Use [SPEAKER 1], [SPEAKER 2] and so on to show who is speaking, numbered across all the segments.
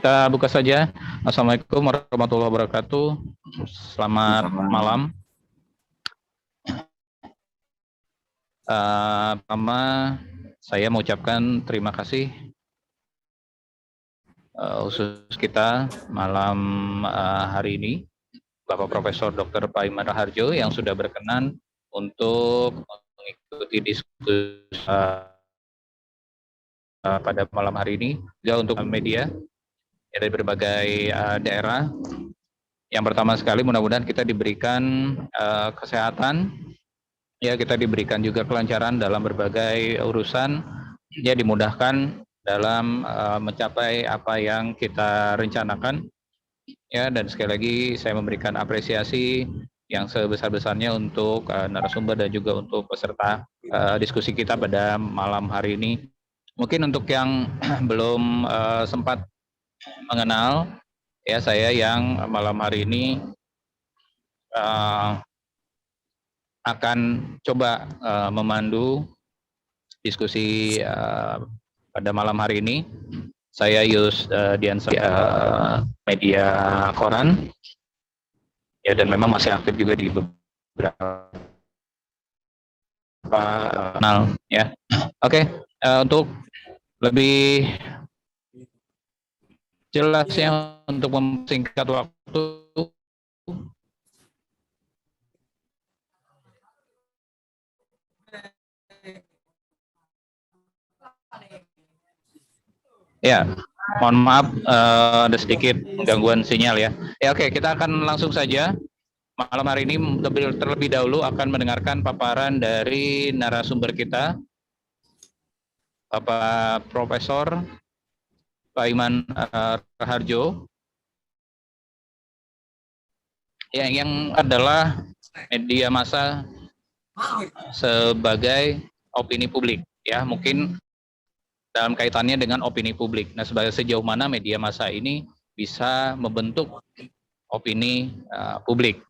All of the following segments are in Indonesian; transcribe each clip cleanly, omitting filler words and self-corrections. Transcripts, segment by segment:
[SPEAKER 1] Kita buka saja. Assalamualaikum warahmatullahi wabarakatuh. Selamat malam. Pertama, saya mau ucapkan terima kasih khusus kita malam hari ini, Bapak Profesor Dr. Paiman Raharjo yang sudah berkenan untuk mengikuti diskusi pada malam hari ini, juga untuk media dari berbagai daerah. Yang pertama sekali, mudah-mudahan kita diberikan kesehatan, ya, kita diberikan juga kelancaran dalam berbagai urusan, ya, dimudahkan dalam mencapai apa yang kita rencanakan, ya. Dan sekali lagi saya memberikan apresiasi yang sebesar-besarnya untuk narasumber dan juga untuk peserta diskusi kita pada malam hari ini. Mungkin untuk yang belum sempat mengenal, ya, saya yang malam hari ini akan coba memandu diskusi pada malam hari ini. Saya Yus Diansa, media koran, ya, dan memang masih aktif juga di beberapa kanal, ya. Oke, untuk lebih jelasnya, untuk mempersingkat waktu, ya, mohon maaf ada sedikit gangguan sinyal, ya. Ya, oke, kita akan langsung saja. Malam hari ini terlebih dahulu akan mendengarkan paparan dari narasumber kita, Bapak Profesor Paiman Raharjo, yang adalah media massa sebagai opini publik, ya, mungkin dalam kaitannya dengan opini publik. Nah, sejauh mana media massa ini bisa membentuk opini publik.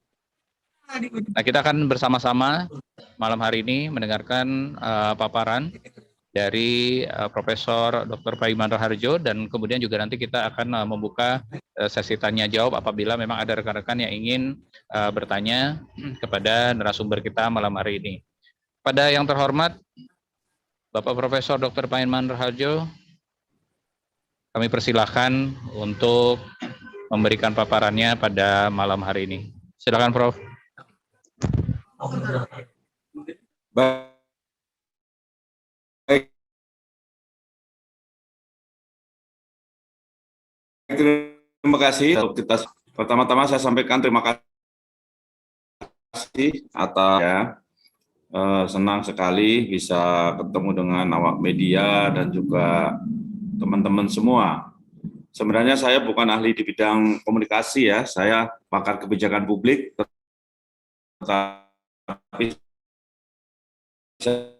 [SPEAKER 1] Nah, kita akan bersama-sama malam hari ini mendengarkan paparan dari Profesor Dr. Paiman Raharjo, dan kemudian juga nanti kita akan membuka sesi tanya jawab apabila memang ada rekan-rekan yang ingin bertanya kepada narasumber kita malam hari ini. Pada yang terhormat Bapak Profesor Dr. Paiman Raharjo, kami persilahkan untuk memberikan paparannya pada malam hari ini. Silakan, Prof.
[SPEAKER 2] Baik. Terima kasih. Kita pertama-tama saya sampaikan terima kasih atas, ya, senang sekali bisa ketemu dengan awak media dan juga teman-teman semua. Sebenarnya saya bukan ahli di bidang komunikasi, ya, saya pakar kebijakan publik, tetapi saya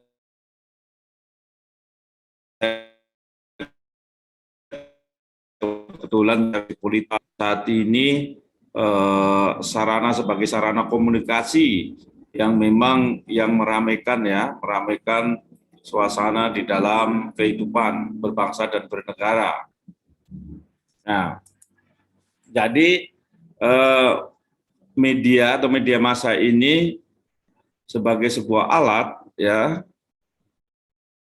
[SPEAKER 2] kebetulan dari politik saat ini sarana sebagai sarana komunikasi yang memang yang meramaikan suasana di dalam kehidupan berbangsa dan bernegara. Nah, jadi media atau media massa ini sebagai sebuah alat, ya,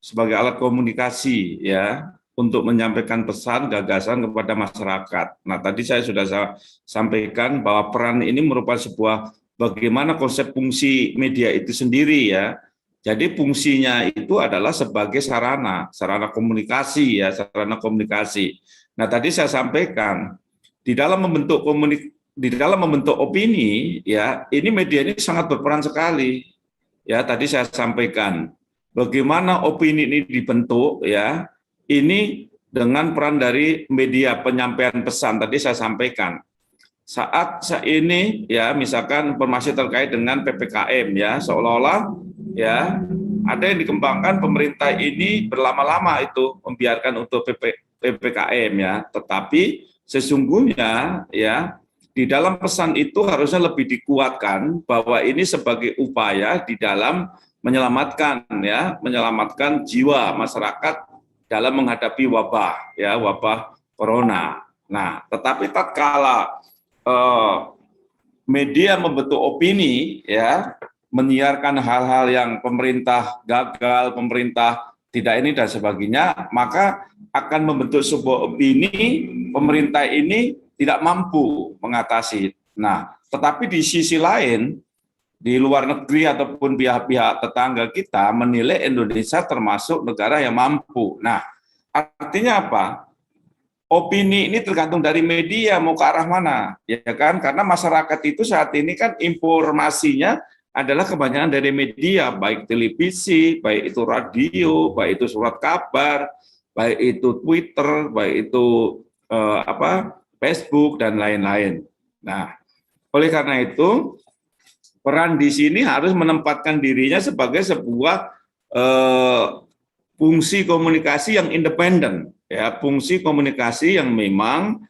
[SPEAKER 2] sebagai alat komunikasi, ya, untuk menyampaikan pesan, gagasan kepada masyarakat. Nah, tadi saya sudah sampaikan bahwa peran ini merupakan sebuah bagaimana konsep fungsi media itu sendiri, ya. Jadi fungsinya itu adalah sebagai sarana komunikasi, ya, sarana komunikasi. Nah, tadi saya sampaikan di dalam membentuk opini, ya, ini media ini sangat berperan sekali. Ya, tadi saya sampaikan bagaimana opini ini dibentuk, ya. Ini dengan peran dari media penyampaian pesan. Tadi saya sampaikan saat ini, ya, misalkan informasi terkait dengan PPKM, ya, seolah-olah, ya, ada yang dikembangkan pemerintah ini berlama-lama itu membiarkan untuk PPKM, ya, tetapi sesungguhnya, ya, di dalam pesan itu harusnya lebih dikuatkan bahwa ini sebagai upaya di dalam menyelamatkan jiwa masyarakat dalam menghadapi wabah, ya, wabah corona. Nah, tetapi tatkala media membentuk opini, ya, menyiarkan hal-hal yang pemerintah gagal, pemerintah tidak ini dan sebagainya, maka akan membentuk sebuah opini pemerintah ini tidak mampu mengatasi. Nah, tetapi di sisi lain, di luar negeri ataupun pihak-pihak tetangga kita menilai Indonesia termasuk negara yang mampu. Nah, artinya apa? Opini ini tergantung dari media mau ke arah mana, ya kan? Karena masyarakat itu saat ini kan informasinya adalah kebanyakan dari media, baik televisi, baik itu radio, baik itu surat kabar, baik itu Twitter, baik itu Facebook dan lain-lain. Nah, oleh karena itu peran di sini harus menempatkan dirinya sebagai sebuah fungsi komunikasi yang independen, ya, fungsi komunikasi yang memang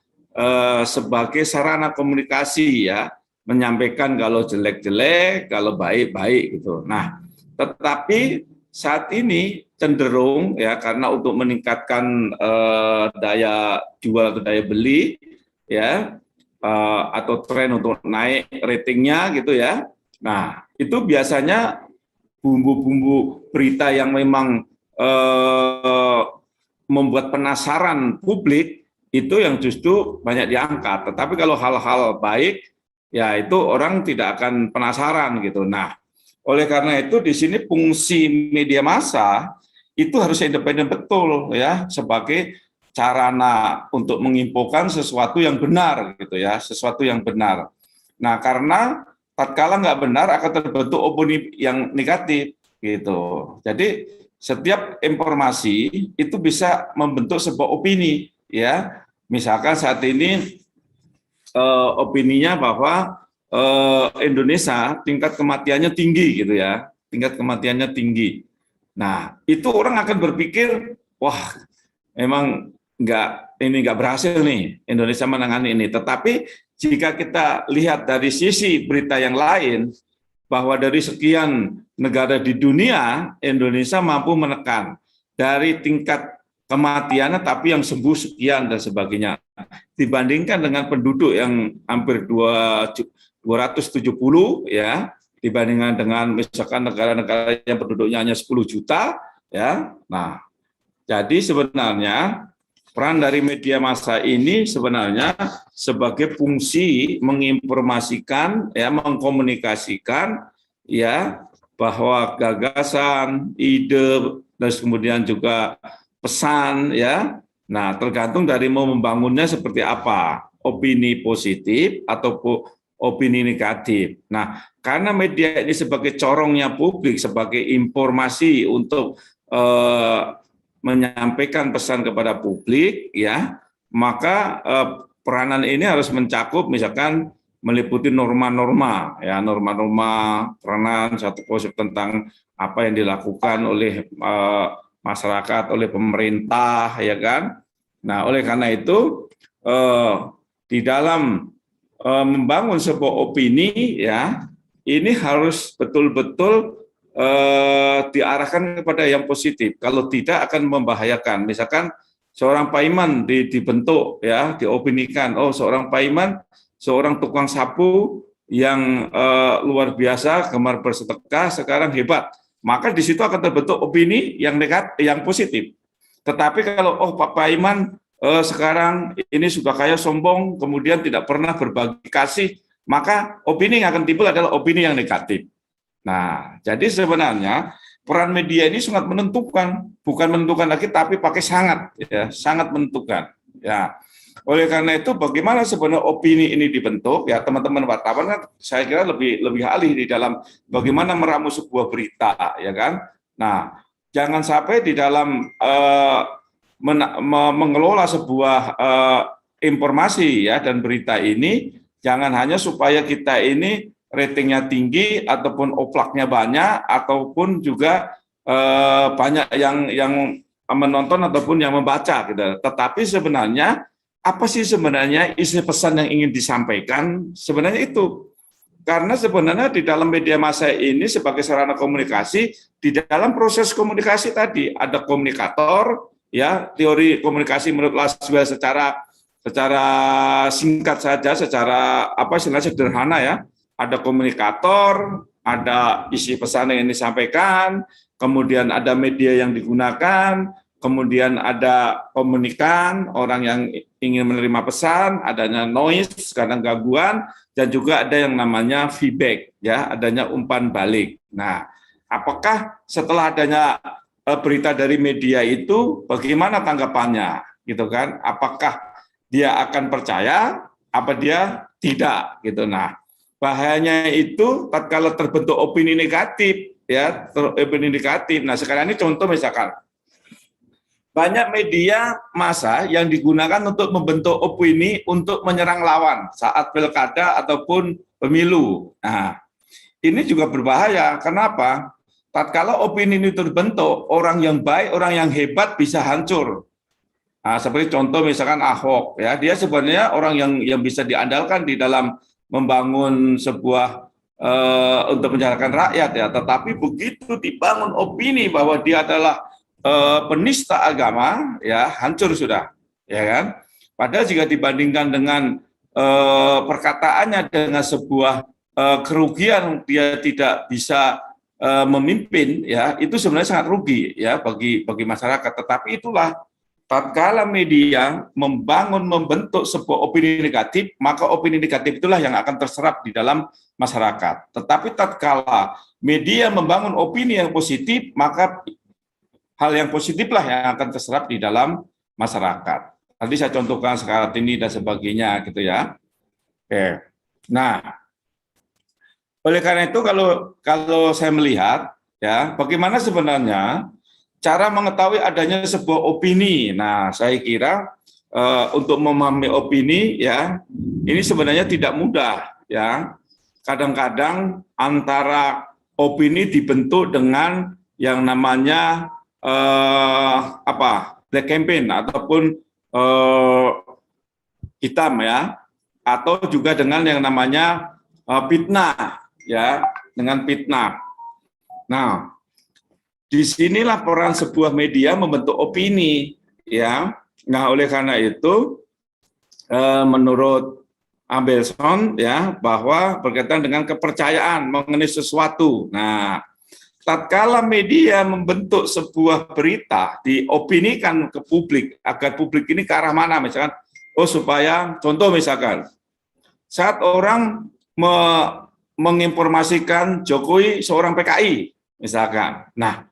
[SPEAKER 2] sebagai sarana komunikasi, ya, menyampaikan kalau jelek-jelek, kalau baik-baik gitu. Nah, tetapi saat ini cenderung, ya, karena untuk meningkatkan daya jual atau daya beli, ya, atau tren untuk naik ratingnya gitu, ya. Nah, itu biasanya bumbu-bumbu berita yang memang membuat penasaran publik itu yang justru banyak diangkat. Tetapi kalau hal-hal baik, ya itu orang tidak akan penasaran gitu. Nah, oleh karena itu di sini fungsi media massa itu harus independen betul, ya, sebagai sarana untuk menginfokan sesuatu yang benar gitu, ya, sesuatu yang benar. Nah, karena tatkala nggak benar akan terbentuk opini yang negatif gitu. Jadi setiap informasi itu bisa membentuk sebuah opini, ya. Misalkan saat ini opininya bahwa Indonesia tingkat kematiannya tinggi gitu, ya, tingkat kematiannya tinggi. Nah, itu orang akan berpikir, wah, memang nggak berhasil nih Indonesia menangani ini. Tetapi jika kita lihat dari sisi berita yang lain, bahwa dari sekian negara di dunia, Indonesia mampu menekan dari tingkat kematiannya, tapi yang sembuh sekian dan sebagainya. Dibandingkan dengan penduduk yang hampir 270, ya, dibandingkan dengan misalkan negara-negara yang penduduknya hanya 10 juta, ya. Nah, jadi sebenarnya peran dari media massa ini sebenarnya sebagai fungsi menginformasikan, ya, mengkomunikasikan, ya, bahwa gagasan, ide, dan kemudian juga pesan, ya. Nah, tergantung dari mau membangunnya seperti apa, opini positif atau opini negatif. Nah, karena media ini sebagai corongnya publik, sebagai informasi untuk menyampaikan pesan kepada publik, ya, maka peranan ini harus mencakup misalkan meliputi norma-norma, ya, norma-norma peranan satu konsep tentang apa yang dilakukan oleh masyarakat, oleh pemerintah, ya kan. Nah, oleh karena itu di dalam membangun sebuah opini, ya, ini harus betul-betul diarahkan kepada yang positif. Kalau tidak akan membahayakan. Misalkan seorang paiman dibentuk, ya, diopinikan, oh, seorang paiman, seorang tukang sapu yang luar biasa, gemar bersedekah, sekarang hebat. Maka di situ akan terbentuk opini yang negatif, yang positif. Tetapi kalau Pak Paiman sekarang ini sudah kaya, sombong, kemudian tidak pernah berbagi kasih, maka opini yang akan timbul adalah opini yang negatif. Nah, jadi sebenarnya peran media ini sangat menentukan, bukan menentukan lagi, tapi pakai sangat, ya, sangat menentukan. Ya, oleh karena itu, bagaimana sebenarnya opini ini dibentuk, ya, teman-teman wartawan kan, saya kira lebih ahli di dalam bagaimana meramu sebuah berita, ya kan. Nah, jangan sampai di dalam mengelola sebuah informasi, ya, dan berita ini, jangan hanya supaya kita ini ratingnya tinggi ataupun oplaknya banyak ataupun juga banyak yang menonton ataupun yang membaca gitu. Tetapi sebenarnya apa sih sebenarnya isi pesan yang ingin disampaikan? Sebenarnya itu. Karena sebenarnya di dalam media massa ini sebagai sarana komunikasi, di dalam proses komunikasi tadi ada komunikator, ya, teori komunikasi menurut Laswell secara secara singkat saja, secara apa istilahnya sederhana ya. Ada komunikator, ada isi pesan yang disampaikan, kemudian ada media yang digunakan, kemudian ada komunikan, orang yang ingin menerima pesan, adanya noise, kadang gangguan, dan juga ada yang namanya feedback, ya, adanya umpan balik. Nah, apakah setelah adanya berita dari media itu, bagaimana tanggapannya, gitu kan? Apakah dia akan percaya, apa dia tidak, gitu. Nah, bahayanya itu tatkala terbentuk opini negatif, ya, opini negatif. Nah, sekarang ini contoh misalkan banyak media massa yang digunakan untuk membentuk opini untuk menyerang lawan saat pilkada ataupun pemilu. Nah, ini juga berbahaya. Kenapa? Tatkala opini ini terbentuk, orang yang baik, orang yang hebat bisa hancur. Nah, seperti contoh misalkan Ahok, ya, dia sebenarnya orang yang bisa diandalkan di dalam membangun sebuah untuk menjalankan rakyat, ya. Tetapi begitu dibangun opini bahwa dia adalah penista agama, ya, hancur sudah, ya kan? Padahal jika dibandingkan dengan perkataannya dengan sebuah kerugian dia tidak bisa memimpin, ya, itu sebenarnya sangat rugi, ya, bagi masyarakat. Tetapi itulah tatkala media membentuk sebuah opini negatif, maka opini negatif itulah yang akan terserap di dalam masyarakat. Tetapi tatkala media membangun opini yang positif, maka hal yang positiflah yang akan terserap di dalam masyarakat. Tadi saya contohkan sekarang ini dan sebagainya, gitu ya. Oke. Nah, oleh karena itu kalau saya melihat, ya, bagaimana sebenarnya cara mengetahui adanya sebuah opini. Nah, saya kira untuk memahami opini, ya, ini sebenarnya tidak mudah, ya. Kadang-kadang antara opini dibentuk dengan yang namanya black campaign ataupun hitam, ya, atau juga dengan yang namanya fitnah, ya, dengan fitnah. Nah, disinilah peran sebuah media membentuk opini, ya. Nah, oleh karena itu, menurut Abelson, ya, bahwa berkaitan dengan kepercayaan mengenai sesuatu. Nah, tatkala media membentuk sebuah berita, diopinikan ke publik, agar publik ini ke arah mana, misalkan, supaya, contoh misalkan, saat orang menginformasikan Jokowi seorang PKI, misalkan. Nah,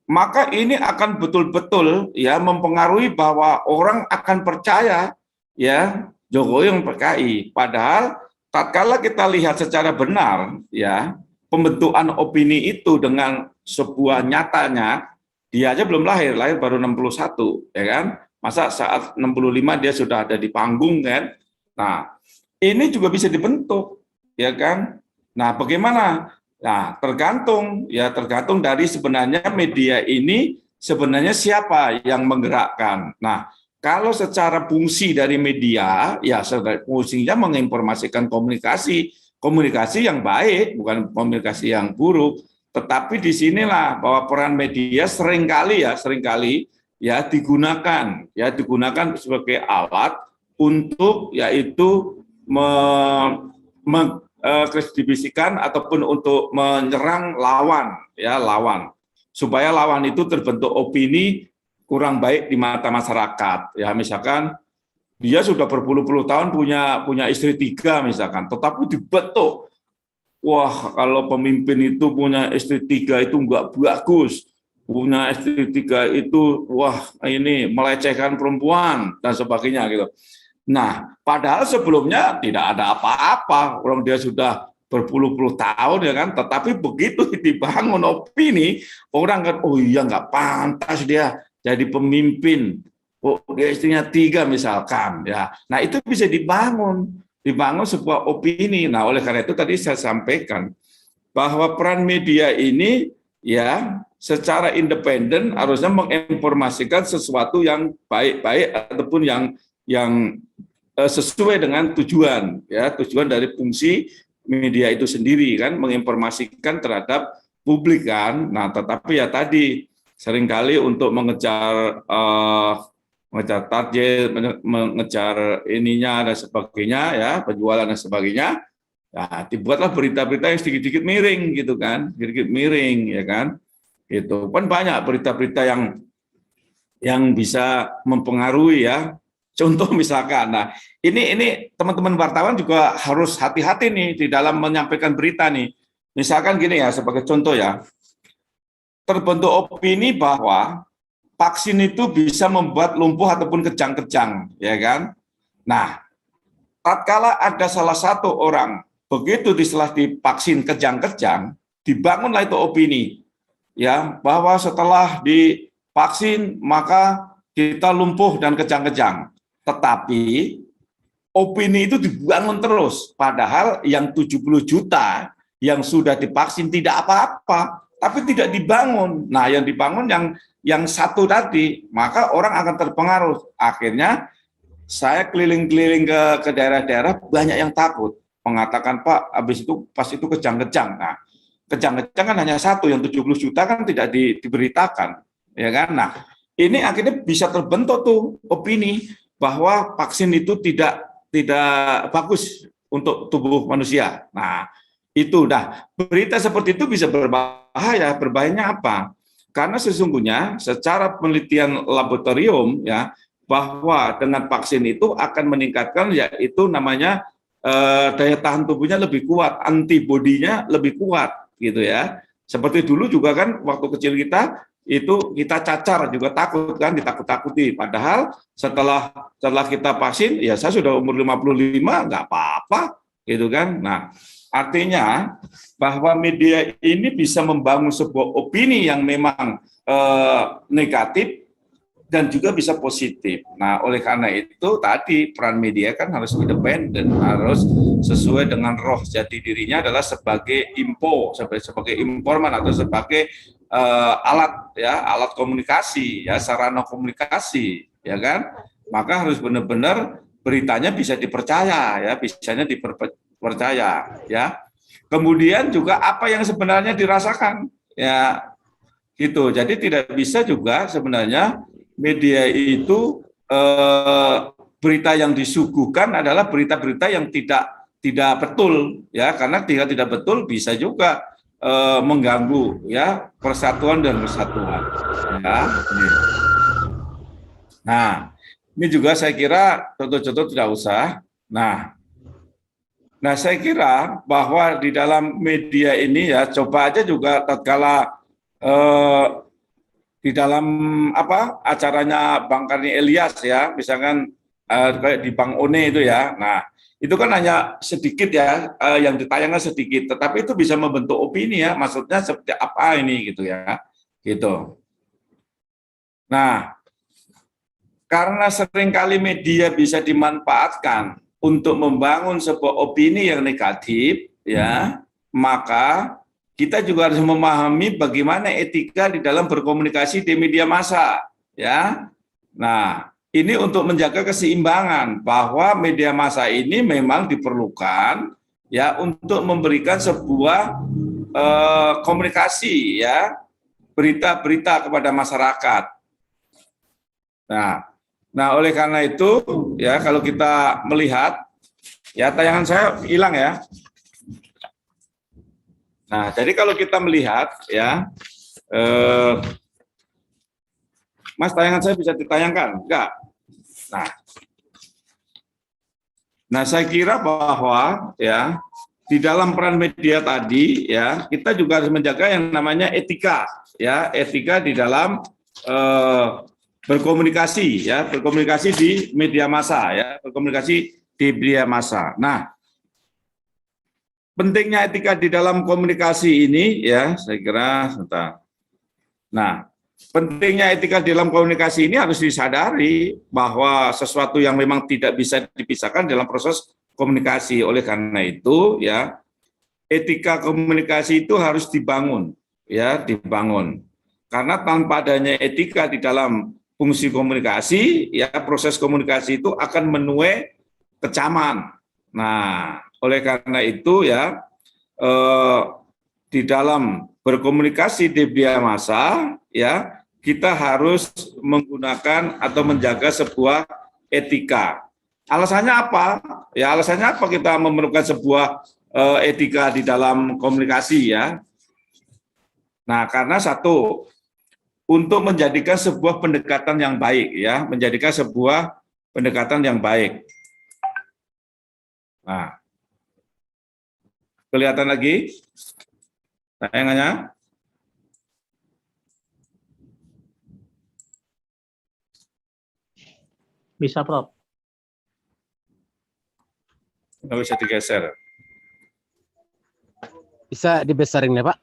[SPEAKER 2] maka ini akan betul-betul, ya, mempengaruhi bahwa orang akan percaya, ya, Jokowi yang PKI. Padahal tatkala kita lihat secara benar, ya, pembentukan opini itu dengan sebuah nyatanya, dia aja belum lahir baru 61, ya kan? Masa saat 65 dia sudah ada di panggung, kan? Nah, ini juga bisa dibentuk, ya kan? Nah, bagaimana? Nah, tergantung dari sebenarnya media ini sebenarnya siapa yang menggerakkan. Nah, kalau secara fungsi dari media, ya fungsinya menginformasikan komunikasi yang baik, bukan komunikasi yang buruk. Tetapi disinilah bahwa peran media seringkali digunakan sebagai alat untuk yaitu didistribusikan ataupun untuk menyerang lawan supaya lawan itu terbentuk opini kurang baik di mata masyarakat, ya. Misalkan dia sudah berpuluh-puluh tahun punya istri 3 misalkan, tetapi dibentuk, wah, kalau pemimpin itu punya istri 3 itu enggak bagus, punya istri 3 itu wah ini melecehkan perempuan dan sebagainya, gitu. Nah, padahal sebelumnya tidak ada apa-apa, orang dia sudah berpuluh-puluh tahun, ya kan, tetapi begitu dibangun opini, orang kan, oh iya, nggak pantas dia jadi pemimpin, oh dia istrinya 3 misalkan, ya. Nah, itu bisa dibangun sebuah opini. Nah, oleh karena itu tadi saya sampaikan bahwa peran media ini, ya, secara independen harusnya menginformasikan sesuatu yang baik-baik ataupun yang sesuai dengan tujuan, ya, tujuan dari fungsi media itu sendiri, kan, menginformasikan terhadap publik, kan. Nah, tetapi ya tadi seringkali untuk mengejar mengejar target, mengejar ininya dan sebagainya, ya, penjualan dan sebagainya. Nah, dibuatlah berita-berita yang sedikit-sedikit miring gitu kan, sedikit miring ya kan. Itu kan banyak berita-berita yang bisa mempengaruhi ya. Contoh misalkan, nah ini teman-teman wartawan juga harus hati-hati nih di dalam menyampaikan berita nih. Misalkan gini ya, sebagai contoh ya, terbentuk opini bahwa vaksin itu bisa membuat lumpuh ataupun kejang-kejang, ya kan? Nah, tatkala ada salah satu orang begitu setelah divaksin kejang-kejang, dibangunlah itu opini, ya, bahwa setelah divaksin maka kita lumpuh dan kejang-kejang. Tetapi opini itu dibangun terus, padahal yang 70 juta yang sudah divaksin tidak apa-apa, tapi tidak dibangun. Nah, yang dibangun yang satu tadi, maka orang akan terpengaruh. Akhirnya saya keliling-keliling ke daerah-daerah, banyak yang takut, mengatakan, Pak, habis itu pas itu kejang-kejang. Nah, kejang-kejang kan hanya satu, yang 70 juta kan tidak diberitakan, ya kan? Nah, ini akhirnya bisa terbentuk tuh opini bahwa vaksin itu tidak bagus untuk tubuh manusia. Nah, itu berita seperti itu bisa berbahaya. Berbahayanya apa? Karena sesungguhnya secara penelitian laboratorium ya, bahwa dengan vaksin itu akan meningkatkan yaitu namanya daya tahan tubuhnya lebih kuat, antibodinya lebih kuat gitu ya. Seperti dulu juga kan waktu kecil kita cacar juga takut kan, ditakut-takuti. Padahal setelah kita vaksin, ya saya sudah umur 55, nggak apa-apa gitu kan. Nah, artinya bahwa media ini bisa membangun sebuah opini yang memang negatif dan juga bisa positif. Nah, oleh karena itu tadi peran media kan harus independen, harus sesuai dengan roh jati dirinya adalah sebagai info, sebagai informan atau sebagai alat komunikasi, ya, sarana komunikasi, ya kan. Maka harus benar-benar beritanya bisa dipercaya, ya, bisanya dipercaya, ya. Kemudian juga apa yang sebenarnya dirasakan, ya, gitu. Jadi tidak bisa juga sebenarnya media itu berita yang disuguhkan adalah berita-berita yang tidak betul, ya, karena tidak betul bisa juga mengganggu ya persatuan dan kesatuan. Ya. Nah, ini juga saya kira contoh-contoh tidak usah. Nah, saya kira bahwa di dalam media ini ya coba aja juga tatkala di dalam acaranya Bang Karni Ilyas ya, misalkan kayak di Bang One itu ya. Nah, itu kan hanya sedikit ya, yang ditayangkan sedikit, tetapi itu bisa membentuk opini ya, maksudnya seperti apa ini gitu ya, gitu. Nah, karena seringkali media bisa dimanfaatkan untuk membangun sebuah opini yang negatif, ya, maka kita juga harus memahami bagaimana etika di dalam berkomunikasi di media massa, ya. Nah, ini untuk menjaga keseimbangan bahwa media massa ini memang diperlukan ya untuk memberikan sebuah komunikasi ya, berita-berita kepada masyarakat. Nah, oleh karena itu ya kalau kita melihat ya tayangan saya hilang ya. Nah, jadi kalau kita melihat ya, Mas, tayangan saya bisa ditayangkan? Enggak. Nah, saya kira bahwa ya di dalam peran media tadi ya kita juga harus menjaga yang namanya etika ya, etika di dalam berkomunikasi ya, berkomunikasi di media massa ya, berkomunikasi di media massa. Nah, pentingnya etika di dalam komunikasi ini ya, saya kira Nah, pentingnya etika di dalam komunikasi ini harus disadari bahwa sesuatu yang memang tidak bisa dipisahkan dalam proses komunikasi. Oleh karena itu ya, etika komunikasi itu harus dibangun ya, dibangun. Karena tanpa adanya etika di dalam fungsi komunikasi ya, proses komunikasi itu akan menuai kecaman. Nah, oleh karena itu ya, di dalam berkomunikasi di media massa ya, kita harus menggunakan atau menjaga sebuah etika. Alasannya apa? Ya, alasannya apa kita memerlukan sebuah etika di dalam komunikasi ya? Nah, karena satu, untuk menjadikan sebuah pendekatan yang baik ya, menjadikan sebuah pendekatan yang baik. Nah, kelihatan lagi tayangannya?
[SPEAKER 3] Bisa, Prof.
[SPEAKER 2] Nggak bisa digeser.
[SPEAKER 4] Bisa dibesarin ya, Pak?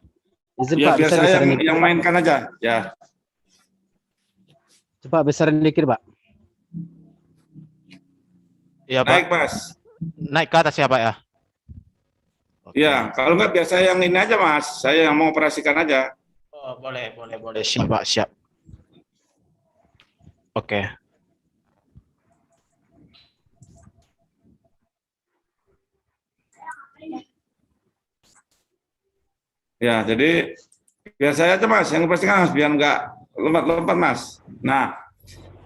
[SPEAKER 4] Izin,
[SPEAKER 2] Ya,
[SPEAKER 4] Pak,
[SPEAKER 2] biar
[SPEAKER 4] bisa
[SPEAKER 2] saya
[SPEAKER 4] besarin dikit.
[SPEAKER 2] yang mainkan aja. Ya.
[SPEAKER 4] Coba besarin dikit, Pak.
[SPEAKER 5] Iya, Pak.
[SPEAKER 2] Naik, Mas.
[SPEAKER 5] Naik ke atas ya, Pak ya? Oke.
[SPEAKER 2] Ya, kalau nggak biar saya yang ini aja, Mas. Saya yang mau operasikan aja.
[SPEAKER 5] Oh, boleh. Siap, Pak, siap. Oke.
[SPEAKER 2] Ya, jadi biar saya aja, Mas, yang operasikan, Mas, biar nggak lompat-lompat, Mas. Nah,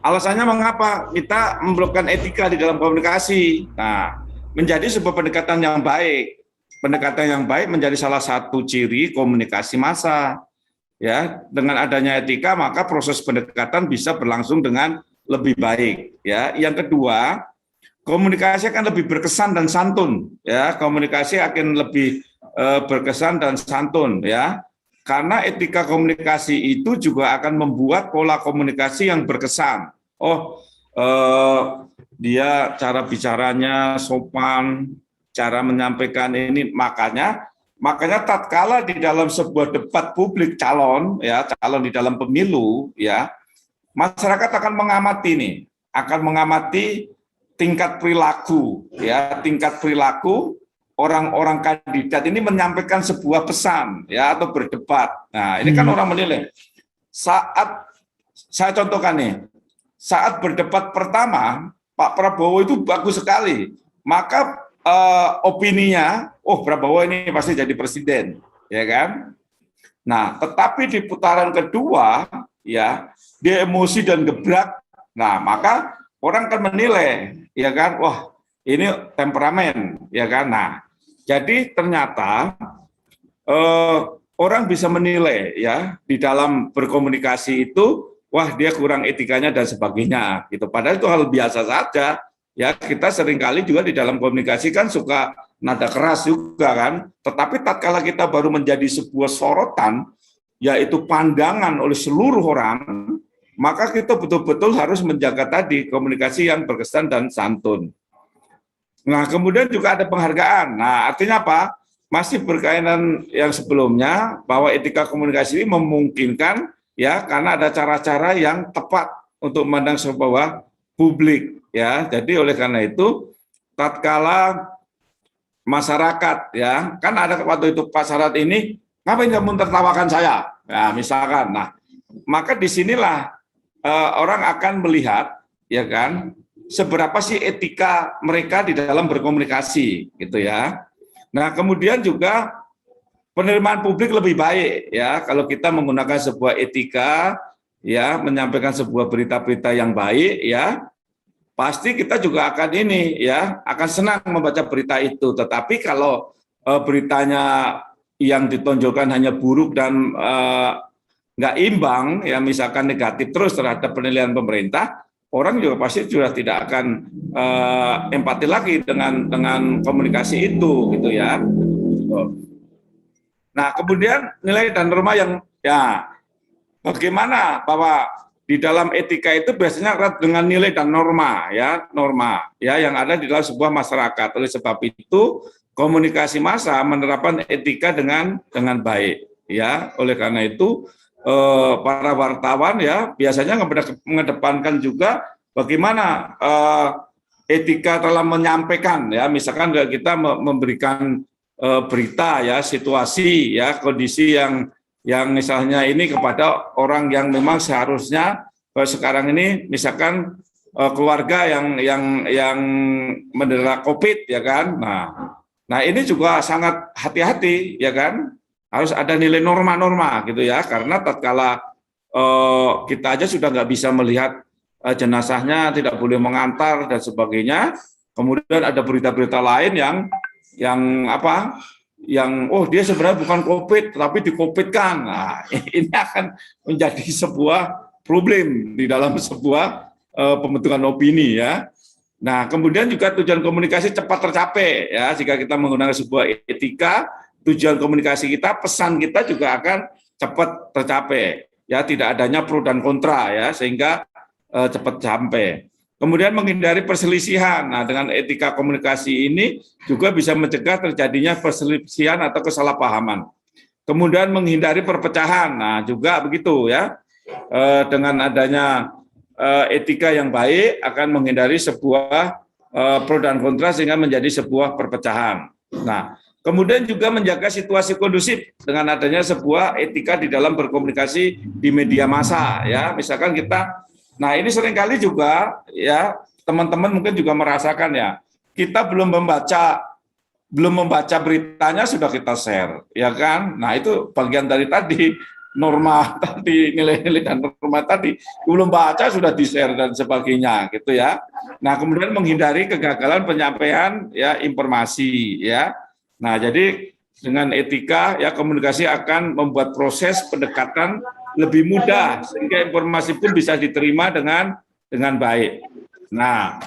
[SPEAKER 2] alasannya mengapa kita memerlukan etika di dalam komunikasi. Nah, menjadi sebuah pendekatan yang baik. Pendekatan yang baik menjadi salah satu ciri komunikasi massa. Ya, dengan adanya etika maka proses pendekatan bisa berlangsung dengan lebih baik. Ya, yang kedua, komunikasi akan lebih berkesan dan santun. Ya, komunikasi akan lebih berkesan dan santun. Ya, karena etika komunikasi itu juga akan membuat pola komunikasi yang berkesan. Oh, dia cara bicaranya sopan, cara menyampaikan ini, makanya tatkala di dalam sebuah debat publik calon di dalam pemilu ya, masyarakat akan mengamati tingkat perilaku orang-orang kandidat ini menyampaikan sebuah pesan ya atau berdebat. Nah, ini kan orang menilai. Saya contohkan nih, saat berdebat pertama Pak Prabowo itu bagus sekali, maka opininya, oh Prabowo ini pasti jadi presiden, ya kan? Nah, tetapi di putaran kedua, ya dia emosi dan gebrak, nah maka orang akan menilai, ya kan? Wah, ini temperamen, ya kan? Nah, jadi ternyata orang bisa menilai, ya di dalam berkomunikasi itu, wah dia kurang etikanya dan sebagainya, gitu. Padahal itu hal biasa saja. Ya, kita seringkali juga di dalam komunikasi kan suka nada keras juga kan, tetapi tatkala kita baru menjadi sebuah sorotan, yaitu pandangan oleh seluruh orang, maka kita betul-betul harus menjaga tadi komunikasi yang berkesan dan santun. Nah, kemudian juga ada penghargaan. Nah, artinya apa? Masih berkaitan yang sebelumnya, bahwa etika komunikasi ini memungkinkan, ya, karena ada cara-cara yang tepat untuk memandang sebuah publik. Ya, jadi oleh karena itu tatkala masyarakat ya kan ada waktu itu Pak Sarat ini ngapain kamu tertawakan saya, ya misalkan, nah maka disinilah orang akan melihat ya kan seberapa sih etika mereka di dalam berkomunikasi gitu ya. Nah kemudian juga penerimaan publik lebih baik ya kalau kita menggunakan sebuah etika ya menyampaikan sebuah berita-berita yang baik ya. Pasti kita juga akan akan senang membaca berita itu. Tetapi kalau beritanya yang ditonjolkan hanya buruk dan nggak imbang, ya misalkan negatif terus terhadap penilaian pemerintah, orang juga pasti sudah tidak akan empati lagi dengan komunikasi itu, gitu ya. Nah, kemudian nilai dan norma yang bagaimana bahwa di dalam etika itu biasanya erat dengan nilai dan norma yang ada di dalam sebuah masyarakat. Oleh sebab itu komunikasi massa menerapkan etika dengan baik ya. Oleh karena itu para wartawan ya biasanya mengedepankan juga bagaimana etika dalam menyampaikan ya, misalkan kita memberikan berita ya, situasi ya, kondisi yang misalnya ini kepada orang yang memang seharusnya sekarang ini misalkan keluarga yang menderita COVID ya kan. Nah ini juga sangat hati-hati ya kan. Harus ada nilai norma-norma gitu ya, karena tatkala kita aja sudah nggak bisa melihat jenazahnya, tidak boleh mengantar dan sebagainya. Kemudian ada berita-berita lain yang dia sebenarnya bukan COVID tapi di-COVID-kan. Nah, ini akan menjadi sebuah problem di dalam sebuah pembentukan opini ya. Nah, kemudian juga tujuan komunikasi cepat tercapai ya. Jika kita menggunakan sebuah etika, tujuan komunikasi kita, pesan kita juga akan cepat tercapai. Ya, tidak adanya pro dan kontra ya, sehingga cepat sampai. Kemudian menghindari perselisihan. Nah, dengan etika komunikasi ini juga bisa mencegah terjadinya perselisihan atau kesalahpahaman. Kemudian menghindari perpecahan. Nah, juga begitu ya. Dengan adanya etika yang baik akan menghindari sebuah pro dan kontra sehingga menjadi sebuah perpecahan. Nah, kemudian juga menjaga situasi kondusif dengan adanya sebuah etika di dalam berkomunikasi di media massa ya. Misalkan kita, nah ini seringkali juga ya teman-teman mungkin juga merasakan ya, kita belum membaca beritanya sudah kita share ya kan. Nah, itu bagian dari tadi norma tadi, nilai-nilai dan norma tadi, belum baca sudah di-share dan sebagainya gitu ya. Nah, kemudian menghindari kegagalan penyampaian ya informasi ya. Nah, jadi dengan etika ya komunikasi akan membuat proses pendekatan lebih mudah sehingga informasi pun bisa diterima dengan baik. Nah,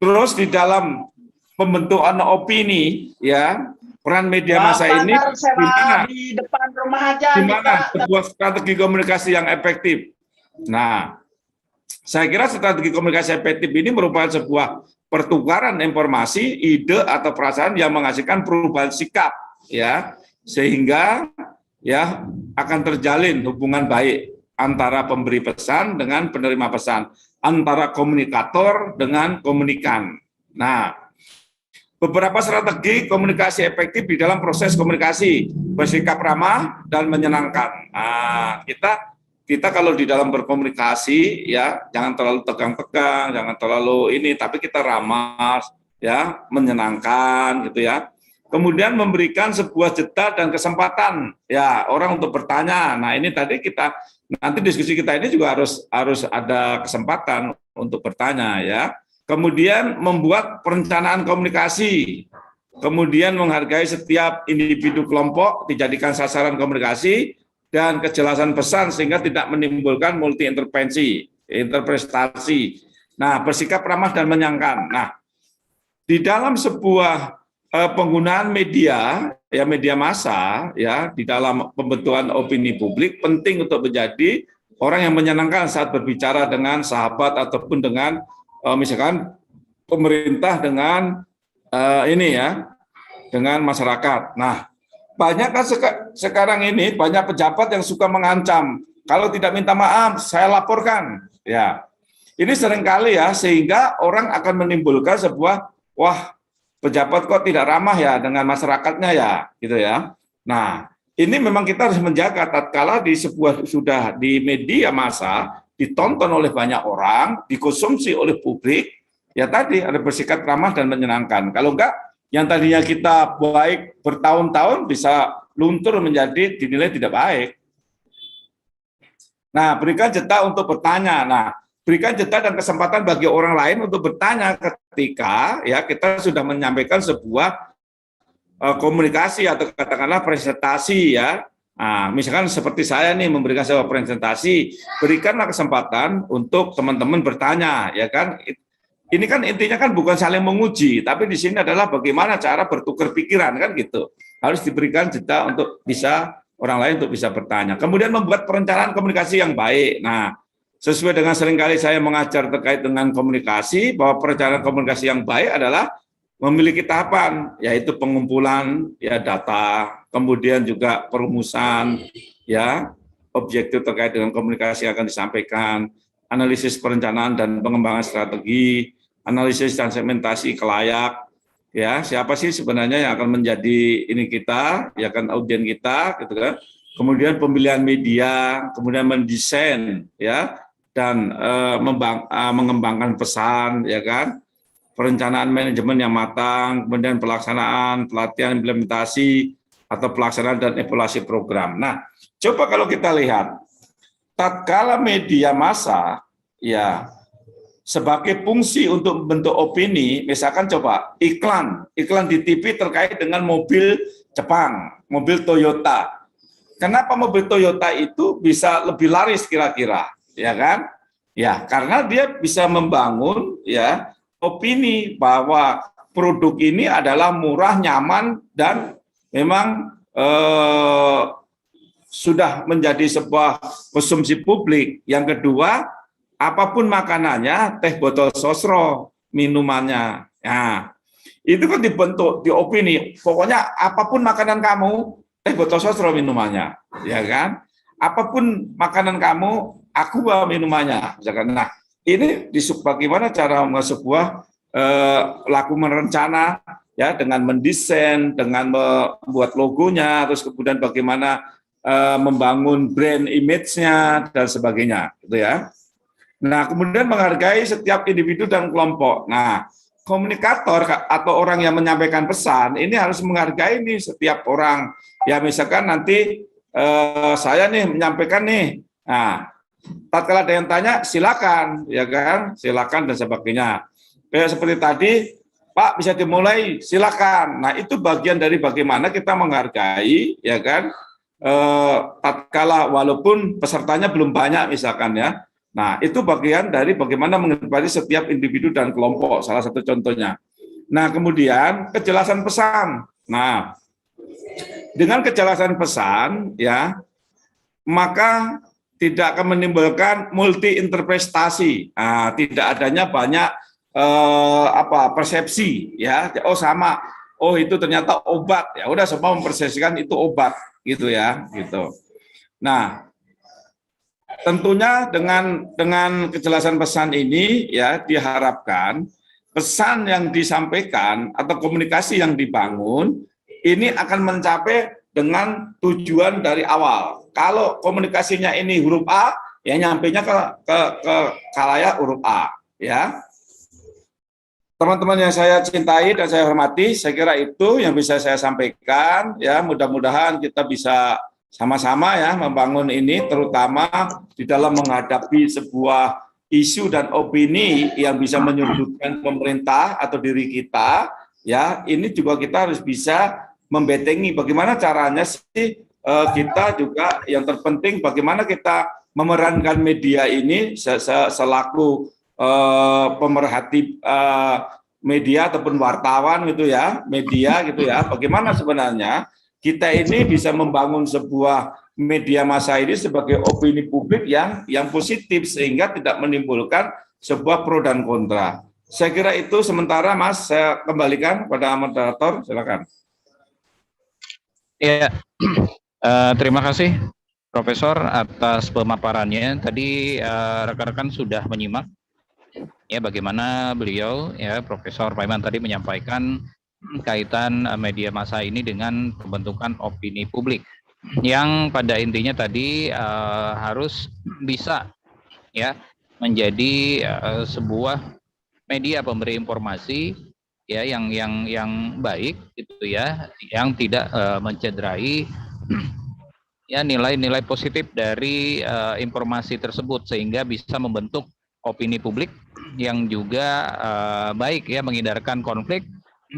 [SPEAKER 2] terus di dalam pembentukan opini ya, peran media massa ini
[SPEAKER 3] di depan rumah aja,
[SPEAKER 2] gimana sebuah strategi komunikasi yang efektif. Nah, saya kira strategi komunikasi efektif ini merupakan sebuah pertukaran informasi, ide atau perasaan yang menghasilkan perubahan sikap ya, sehingga ya akan terjalin hubungan baik antara pemberi pesan dengan penerima pesan, antara komunikator dengan komunikan. Nah, beberapa strategi komunikasi efektif di dalam proses komunikasi, bersikap ramah dan menyenangkan. Nah, kita kalau di dalam berkomunikasi ya jangan terlalu tegang-tegang, jangan terlalu ini, tapi kita ramah ya, menyenangkan gitu ya. Kemudian memberikan sebuah jeda dan kesempatan ya orang untuk bertanya. Nah, ini tadi kita nanti diskusi kita ini juga harus ada kesempatan untuk bertanya ya. Kemudian membuat perencanaan komunikasi, kemudian menghargai setiap individu kelompok, dijadikan sasaran komunikasi, dan kejelasan pesan sehingga tidak menimbulkan interpretasi. Nah, bersikap ramah dan menyenangkan. Nah, di dalam sebuah penggunaan media, ya media massa, ya di dalam pembentukan opini publik penting untuk menjadi orang yang menyenangkan saat berbicara dengan sahabat ataupun dengan misalkan pemerintah dengan dengan masyarakat. Nah, banyak kan sekarang ini banyak pejabat yang suka mengancam, kalau tidak minta maaf saya laporkan. Ya, ini seringkali ya sehingga orang akan menimbulkan sebuah pejabat kok tidak ramah ya dengan masyarakatnya ya, gitu ya. Nah, ini memang kita harus menjaga tatkala sudah di media massa ditonton oleh banyak orang, dikonsumsi oleh publik, ya tadi ada bersikap ramah dan menyenangkan. Kalau enggak, yang tadinya kita baik bertahun-tahun bisa luntur menjadi dinilai tidak baik. Nah, berikan jeda untuk bertanya. Nah, berikan jeda dan kesempatan bagi orang lain untuk bertanya ketika ya kita sudah menyampaikan sebuah komunikasi atau katakanlah presentasi ya. Nah, misalkan seperti saya nih memberikan sebuah presentasi, berikanlah kesempatan untuk teman-teman bertanya, ya kan? Ini kan intinya kan bukan saling menguji, tapi di sini adalah bagaimana cara bertukar pikiran kan gitu. Harus diberikan jeda untuk bisa orang lain untuk bisa bertanya. Kemudian membuat perencanaan komunikasi yang baik. Nah, sesuai dengan seringkali saya mengajar terkait dengan komunikasi, bahwa perencanaan komunikasi yang baik adalah memiliki tahapan, yaitu pengumpulan ya data, kemudian juga perumusan ya objektif terkait dengan komunikasi yang akan disampaikan, analisis perencanaan dan pengembangan strategi, analisis dan segmentasi kelayak, ya siapa sih sebenarnya yang akan menjadi ini kita, ya kan audien kita, gitu kan. Kemudian pemilihan media, kemudian mendesain ya dan mengembangkan pesan, ya kan. Perencanaan manajemen yang matang, kemudian pelaksanaan, pelatihan, implementasi, atau pelaksanaan dan evaluasi program. Nah, coba kalau kita lihat, tatkala media massa ya sebagai fungsi untuk membentuk opini, misalkan coba iklan di TV terkait dengan mobil Jepang, mobil Toyota. Kenapa mobil Toyota itu bisa lebih laris kira-kira, ya kan? Ya, karena dia bisa membangun ya opini bahwa produk ini adalah murah, nyaman, dan memang sudah menjadi sebuah konsumsi publik. Yang kedua, apapun makanannya, teh botol sosro minumannya. Nah, itu kan dibentuk di opini. Pokoknya apapun makanan kamu, teh botol sosro minumannya, ya kan? Apapun makanan kamu, aku bawa minumannya. Misalkan. Nah, ini bagaimana cara sebuah laku merencana ya dengan mendesain, dengan membuat logonya, terus kemudian bagaimana membangun brand image-nya dan sebagainya, gitu ya. Nah, kemudian menghargai setiap individu dan kelompok. Nah, komunikator atau orang yang menyampaikan pesan ini harus menghargai nih setiap orang. Ya, misalkan nanti saya nih menyampaikan nih. Nah, tatkala ada yang tanya, silakan, ya kan, silakan dan sebagainya. Kayak seperti tadi, Pak bisa dimulai, silakan. Nah, itu bagian dari bagaimana kita menghargai, ya kan. Tatkala walaupun pesertanya belum banyak misalkan ya. Nah, itu bagian dari bagaimana menghargai setiap individu dan kelompok, salah satu contohnya. Nah, kemudian kejelasan pesan. Nah, dengan kejelasan pesan ya, maka tidak akan menimbulkan multi interpretasi. Nah, tidak adanya banyak persepsi ya. Oh sama, oh itu ternyata obat. Ya udah semua mempersepsikan itu obat gitu ya, gitu. Nah, tentunya dengan kejelasan pesan ini ya diharapkan pesan yang disampaikan atau komunikasi yang dibangun ini akan mencapai dengan tujuan dari awal. Kalau komunikasinya ini huruf A, ya nyampainya ke khalayak huruf A, ya. Teman-teman yang saya cintai dan saya hormati, saya kira itu yang bisa saya sampaikan. Ya, mudah-mudahan kita bisa sama-sama ya membangun ini, terutama di dalam menghadapi sebuah isu dan opini yang bisa menyudutkan pemerintah atau diri kita. Ya, ini juga kita harus bisa membentengi bagaimana caranya sih kita juga yang terpenting bagaimana kita memerankan media ini selaku pemerhati media ataupun wartawan gitu ya, media gitu ya. Bagaimana sebenarnya kita ini bisa membangun sebuah media massa ini sebagai opini publik yang positif sehingga tidak menimbulkan sebuah pro dan kontra. Saya kira itu sementara, Mas. Saya kembalikan pada moderator, silakan.
[SPEAKER 1] Ya, terima kasih Profesor atas pemaparannya. Tadi rekan-rekan sudah menyimak ya bagaimana beliau ya Profesor Paiman tadi menyampaikan kaitan media massa ini dengan pembentukan opini publik yang pada intinya tadi harus bisa ya menjadi sebuah media pemberi informasi ya yang baik gitu ya, yang tidak mencederai ya nilai-nilai positif dari informasi tersebut sehingga bisa membentuk opini publik yang juga baik ya, menghindarkan konflik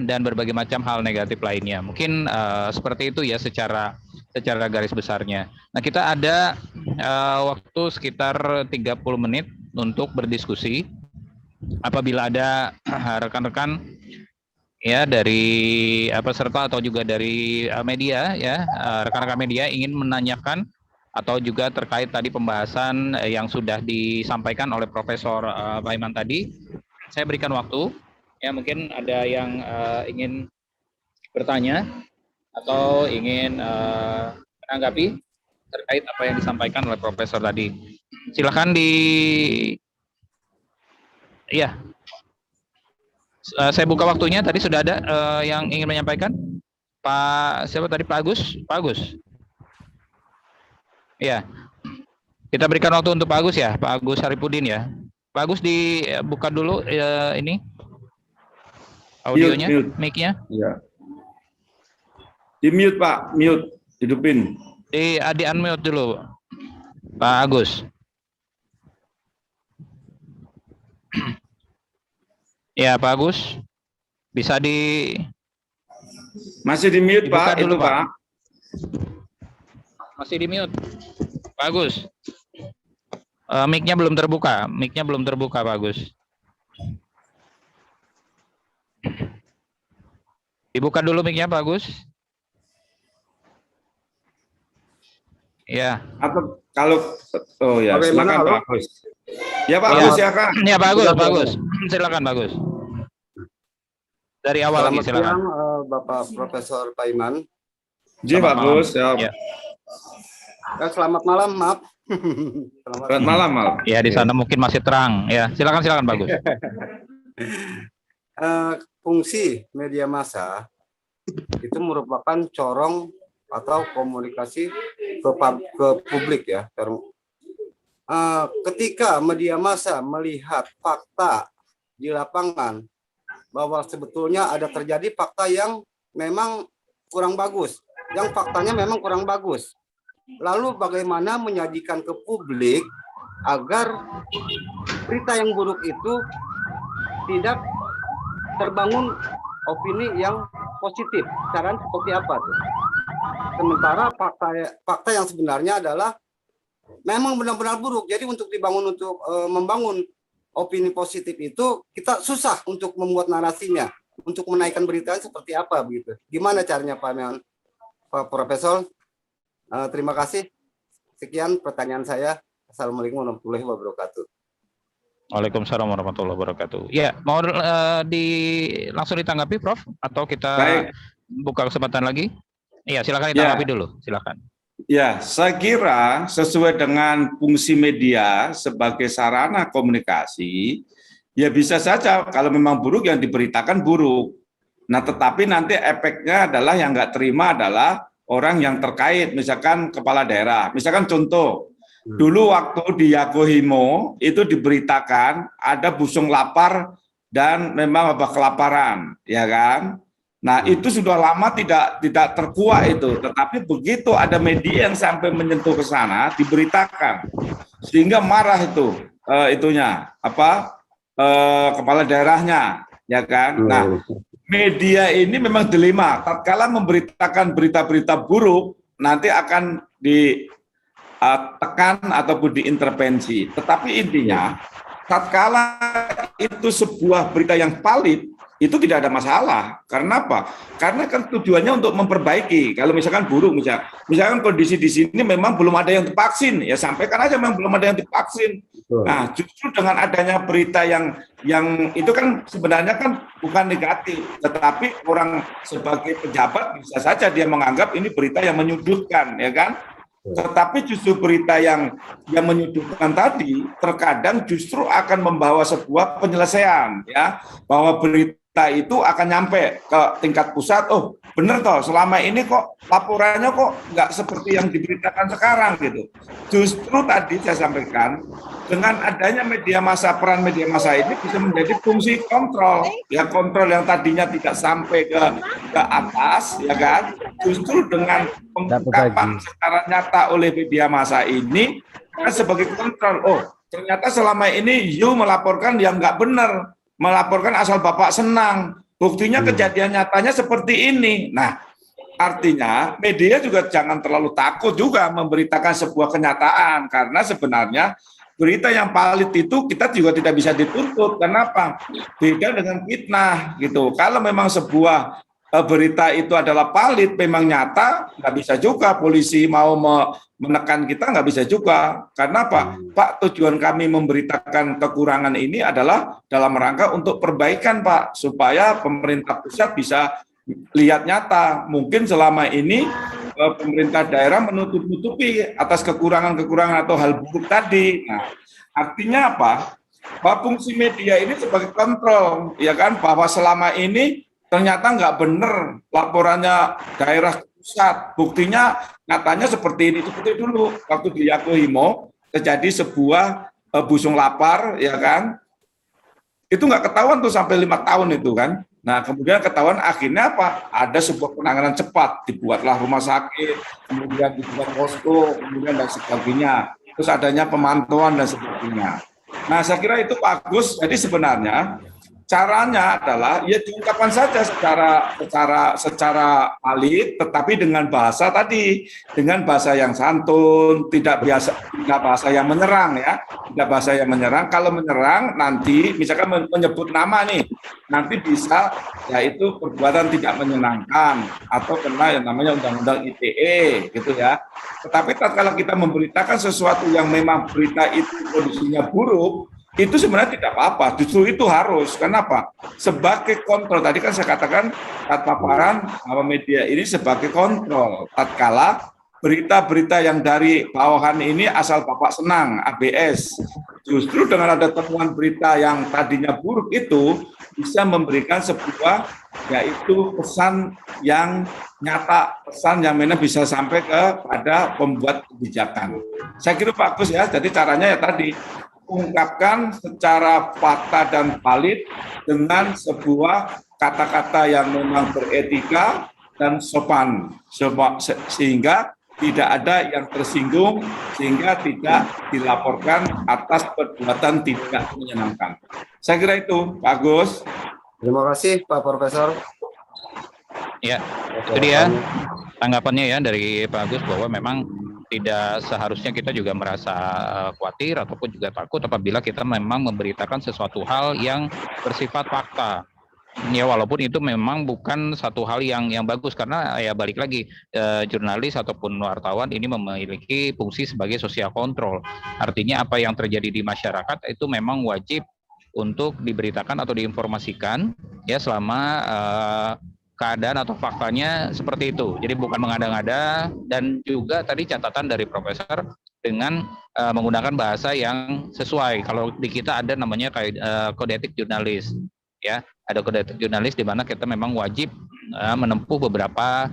[SPEAKER 1] dan berbagai macam hal negatif lainnya. Mungkin seperti itu ya secara garis besarnya. Nah, kita ada waktu sekitar 30 menit untuk berdiskusi. Apabila ada rekan-rekan ya dari peserta atau juga dari media ya, rekan-rekan media ingin menanyakan atau juga terkait tadi pembahasan yang sudah disampaikan oleh Profesor Paiman tadi, saya berikan waktu. Ya mungkin ada yang ingin bertanya atau ingin menanggapi terkait apa yang disampaikan oleh Profesor tadi. Silakan ya. Saya buka waktunya. Tadi sudah ada yang ingin menyampaikan. Pak siapa tadi? Pak Agus. Pak Agus. Ya, kita berikan waktu untuk Pak Agus ya, Pak Agus Haripudin ya. Pak Agus dibuka dulu ini audionya, mic-nya.
[SPEAKER 2] Ya. Di mute Pak, mute, hidupin.
[SPEAKER 1] Di unmute dulu. Pak Agus. Ya, Pak Agus. Bisa
[SPEAKER 2] Masih di mute,
[SPEAKER 1] dibuka
[SPEAKER 2] Pak.
[SPEAKER 1] dulu,
[SPEAKER 2] Itu,
[SPEAKER 1] Pak.
[SPEAKER 2] Pak.
[SPEAKER 1] Masih di mute. Pak Agus. Mic-nya belum terbuka. Mic-nya belum terbuka, Pak Agus. Dibuka dulu mic-nya, Pak Agus. Ya.
[SPEAKER 2] Atau kalau ya,
[SPEAKER 6] Bagaimana,
[SPEAKER 2] silakan
[SPEAKER 6] halo?
[SPEAKER 2] Pak Agus. Ya, Pak
[SPEAKER 1] Ya.
[SPEAKER 2] Agus, silakan.
[SPEAKER 1] Ya, Pak Agus, Pak Agus. Silakan, Pak Agus. Dari awal lagi,
[SPEAKER 6] Selamat
[SPEAKER 1] silakan.
[SPEAKER 6] siang, Bapak Profesor Paiman.
[SPEAKER 2] Ji, Pak
[SPEAKER 1] malam.
[SPEAKER 2] Agus. Ya.
[SPEAKER 1] Ya.
[SPEAKER 6] Selamat malam, maaf.
[SPEAKER 2] Selamat malam, Mal.
[SPEAKER 1] Ya, di sana mungkin masih terang. Ya, silakan, Pak Agus.
[SPEAKER 6] Fungsi media massa itu merupakan corong atau komunikasi ke publik ya. Ketika media massa melihat fakta di lapangan bahwa sebetulnya ada terjadi fakta yang memang kurang bagus, yang faktanya memang kurang bagus. Lalu bagaimana menyajikan ke publik agar berita yang buruk itu tidak terbangun opini yang positif. Caranya seperti apa tuh? Sementara fakta yang sebenarnya adalah memang benar-benar buruk. Jadi untuk membangun opini positif itu kita susah untuk membuat narasinya, untuk menaikkan beritanya seperti apa begitu. Gimana caranya Pak Profesor? Terima kasih. Sekian pertanyaan saya. Assalamualaikum warahmatullahi wabarakatuh.
[SPEAKER 1] Waalaikumsalam warahmatullahi wabarakatuh. Ya, mau langsung ditanggapi, Prof? Atau kita buka kesempatan lagi? Iya, silakan ditanggapi dulu. Silakan.
[SPEAKER 2] Ya, saya kira sesuai dengan fungsi media sebagai sarana komunikasi, ya bisa saja kalau memang buruk yang diberitakan buruk. Nah, tetapi nanti efeknya adalah yang nggak terima adalah orang yang terkait, misalkan kepala daerah. Misalkan contoh, dulu waktu di Yakohimo itu diberitakan ada busung lapar dan memang kelaparan, ya kan? Nah, itu sudah lama tidak terkuak itu, tetapi begitu ada media yang sampai menyentuh ke sana diberitakan, sehingga marah kepala daerahnya, ya kan? Nah, media ini memang dilema. Tatkala memberitakan berita-berita buruk, nanti akan ditekan ataupun diintervensi. Tetapi intinya, tatkala itu sebuah berita yang valid, itu tidak ada masalah. Karena apa? Karena kan tujuannya untuk memperbaiki. Kalau misalkan buruk, misalkan kondisi di sini memang belum ada yang divaksin, ya sampaikan aja memang belum ada yang divaksin. Nah, justru dengan adanya berita yang itu kan sebenarnya kan bukan negatif, tetapi orang sebagai pejabat bisa saja dia menganggap ini berita yang menyudutkan, ya kan? Tetapi justru berita yang menyudutkan tadi terkadang justru akan membawa sebuah penyelesaian, ya, bahwa berita itu akan nyampe ke tingkat pusat. Oh, bener toh, selama ini kok laporannya kok nggak seperti yang diberitakan sekarang gitu. Justru tadi saya sampaikan, dengan adanya media massa, peran media massa ini bisa menjadi fungsi kontrol, ya, kontrol yang tadinya tidak sampai ke atas, ya kan, justru dengan pengungkapan secara nyata oleh media massa ini kan sebagai kontrol. Oh, ternyata selama ini you melaporkan yang nggak benar, melaporkan asal Bapak senang, buktinya kejadian nyatanya seperti ini. Nah, artinya media juga jangan terlalu takut juga memberitakan sebuah kenyataan, karena sebenarnya berita yang valid itu kita juga tidak bisa dituntut. Kenapa? Beda dengan fitnah gitu. Kalau memang sebuah berita itu adalah valid, memang nyata, nggak bisa juga polisi mau menekan kita, nggak bisa juga. Karena apa? Pak, tujuan kami memberitakan kekurangan ini adalah dalam rangka untuk perbaikan, Pak, supaya pemerintah pusat bisa lihat nyata. Mungkin selama ini pemerintah daerah menutup-nutupi atas kekurangan-kekurangan atau hal buruk tadi. Nah, artinya apa? Bahwa fungsi media ini sebagai kontrol, ya kan, bahwa selama ini ternyata nggak benar laporannya daerah pusat. Buktinya nyatanya seperti ini. Seperti dulu waktu di Yakohimo terjadi sebuah busung lapar, ya kan? Itu nggak ketahuan tuh sampai 5 tahun itu kan. Nah, kemudian ketahuan akhirnya apa? Ada sebuah penanganan cepat, dibuatlah rumah sakit, kemudian dibuat posko, kemudian dan sebagainya. terus adanya pemantauan dan sebagainya. Nah, saya kira itu bagus. Jadi sebenarnya caranya adalah ya diungkapkan saja secara valid, tetapi dengan bahasa tadi, dengan bahasa yang santun, tidak bahasa yang menyerang ya, tidak bahasa yang menyerang. Kalau menyerang nanti, misalkan menyebut nama nih, nanti bisa yaitu perbuatan tidak menyenangkan atau kena yang namanya Undang-Undang ITE gitu ya. Tetapi kalau kita memberitakan sesuatu yang memang berita itu kondisinya buruk, itu sebenarnya tidak apa-apa, justru itu harus. Kenapa? Sebagai kontrol, tadi kan saya katakan paparan media ini sebagai kontrol. Tatkala berita-berita yang dari bawahan ini asal Bapak senang, ABS, justru dengan ada temuan berita yang tadinya buruk itu bisa memberikan sebuah yaitu pesan yang nyata, pesan yang mana bisa sampai kepada pembuat kebijakan. Saya kira bagus ya, jadi caranya ya tadi, ungkapkan secara fakta dan valid dengan sebuah kata-kata yang memang beretika dan sopan, sehingga tidak ada yang tersinggung, sehingga tidak dilaporkan atas perbuatan tidak menyenangkan. Saya kira itu, Pak Agus.
[SPEAKER 6] Terima kasih, Pak Profesor.
[SPEAKER 1] Ya, itu dia tanggapannya ya dari Pak Agus, bahwa memang tidak seharusnya kita juga merasa khawatir ataupun juga takut apabila kita memang memberitakan sesuatu hal yang bersifat fakta. Ya, walaupun itu memang bukan satu hal yang bagus, karena ya balik lagi, jurnalis ataupun wartawan ini memiliki fungsi sebagai social control. Artinya apa yang terjadi di masyarakat itu memang wajib untuk diberitakan atau diinformasikan ya selama keadaan atau faktanya seperti itu. Jadi bukan mengada-ngada, dan juga tadi catatan dari Profesor dengan menggunakan bahasa yang sesuai. Kalau di kita ada namanya kayak kode etik jurnalis, ya, ada kode etik jurnalis di mana kita memang wajib menempuh beberapa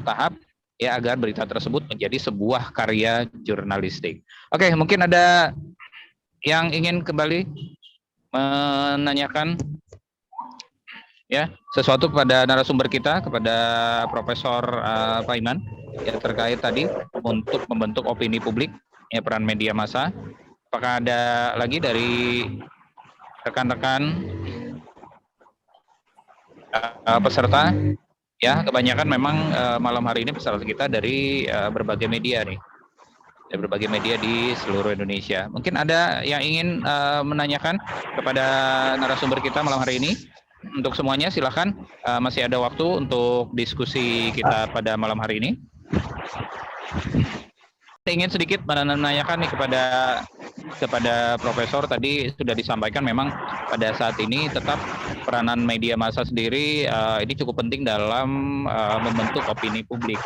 [SPEAKER 1] tahap ya agar berita tersebut menjadi sebuah karya jurnalistik. Oke, mungkin ada yang ingin kembali menanyakan ya sesuatu kepada narasumber kita, kepada Profesor Pak Iman ya, terkait tadi untuk membentuk opini publik ya, peran media massa. Apakah ada lagi dari rekan-rekan peserta? Ya, kebanyakan memang malam hari ini peserta kita dari berbagai media nih, dari berbagai media di seluruh Indonesia. Mungkin ada yang ingin menanyakan kepada narasumber kita malam hari ini? Untuk semuanya silakan, masih ada waktu untuk diskusi kita pada malam hari ini. Saya ingin sedikit menanyakan nih kepada Profesor, tadi sudah disampaikan memang pada saat ini tetap peranan media massa sendiri ini cukup penting dalam membentuk opini publik.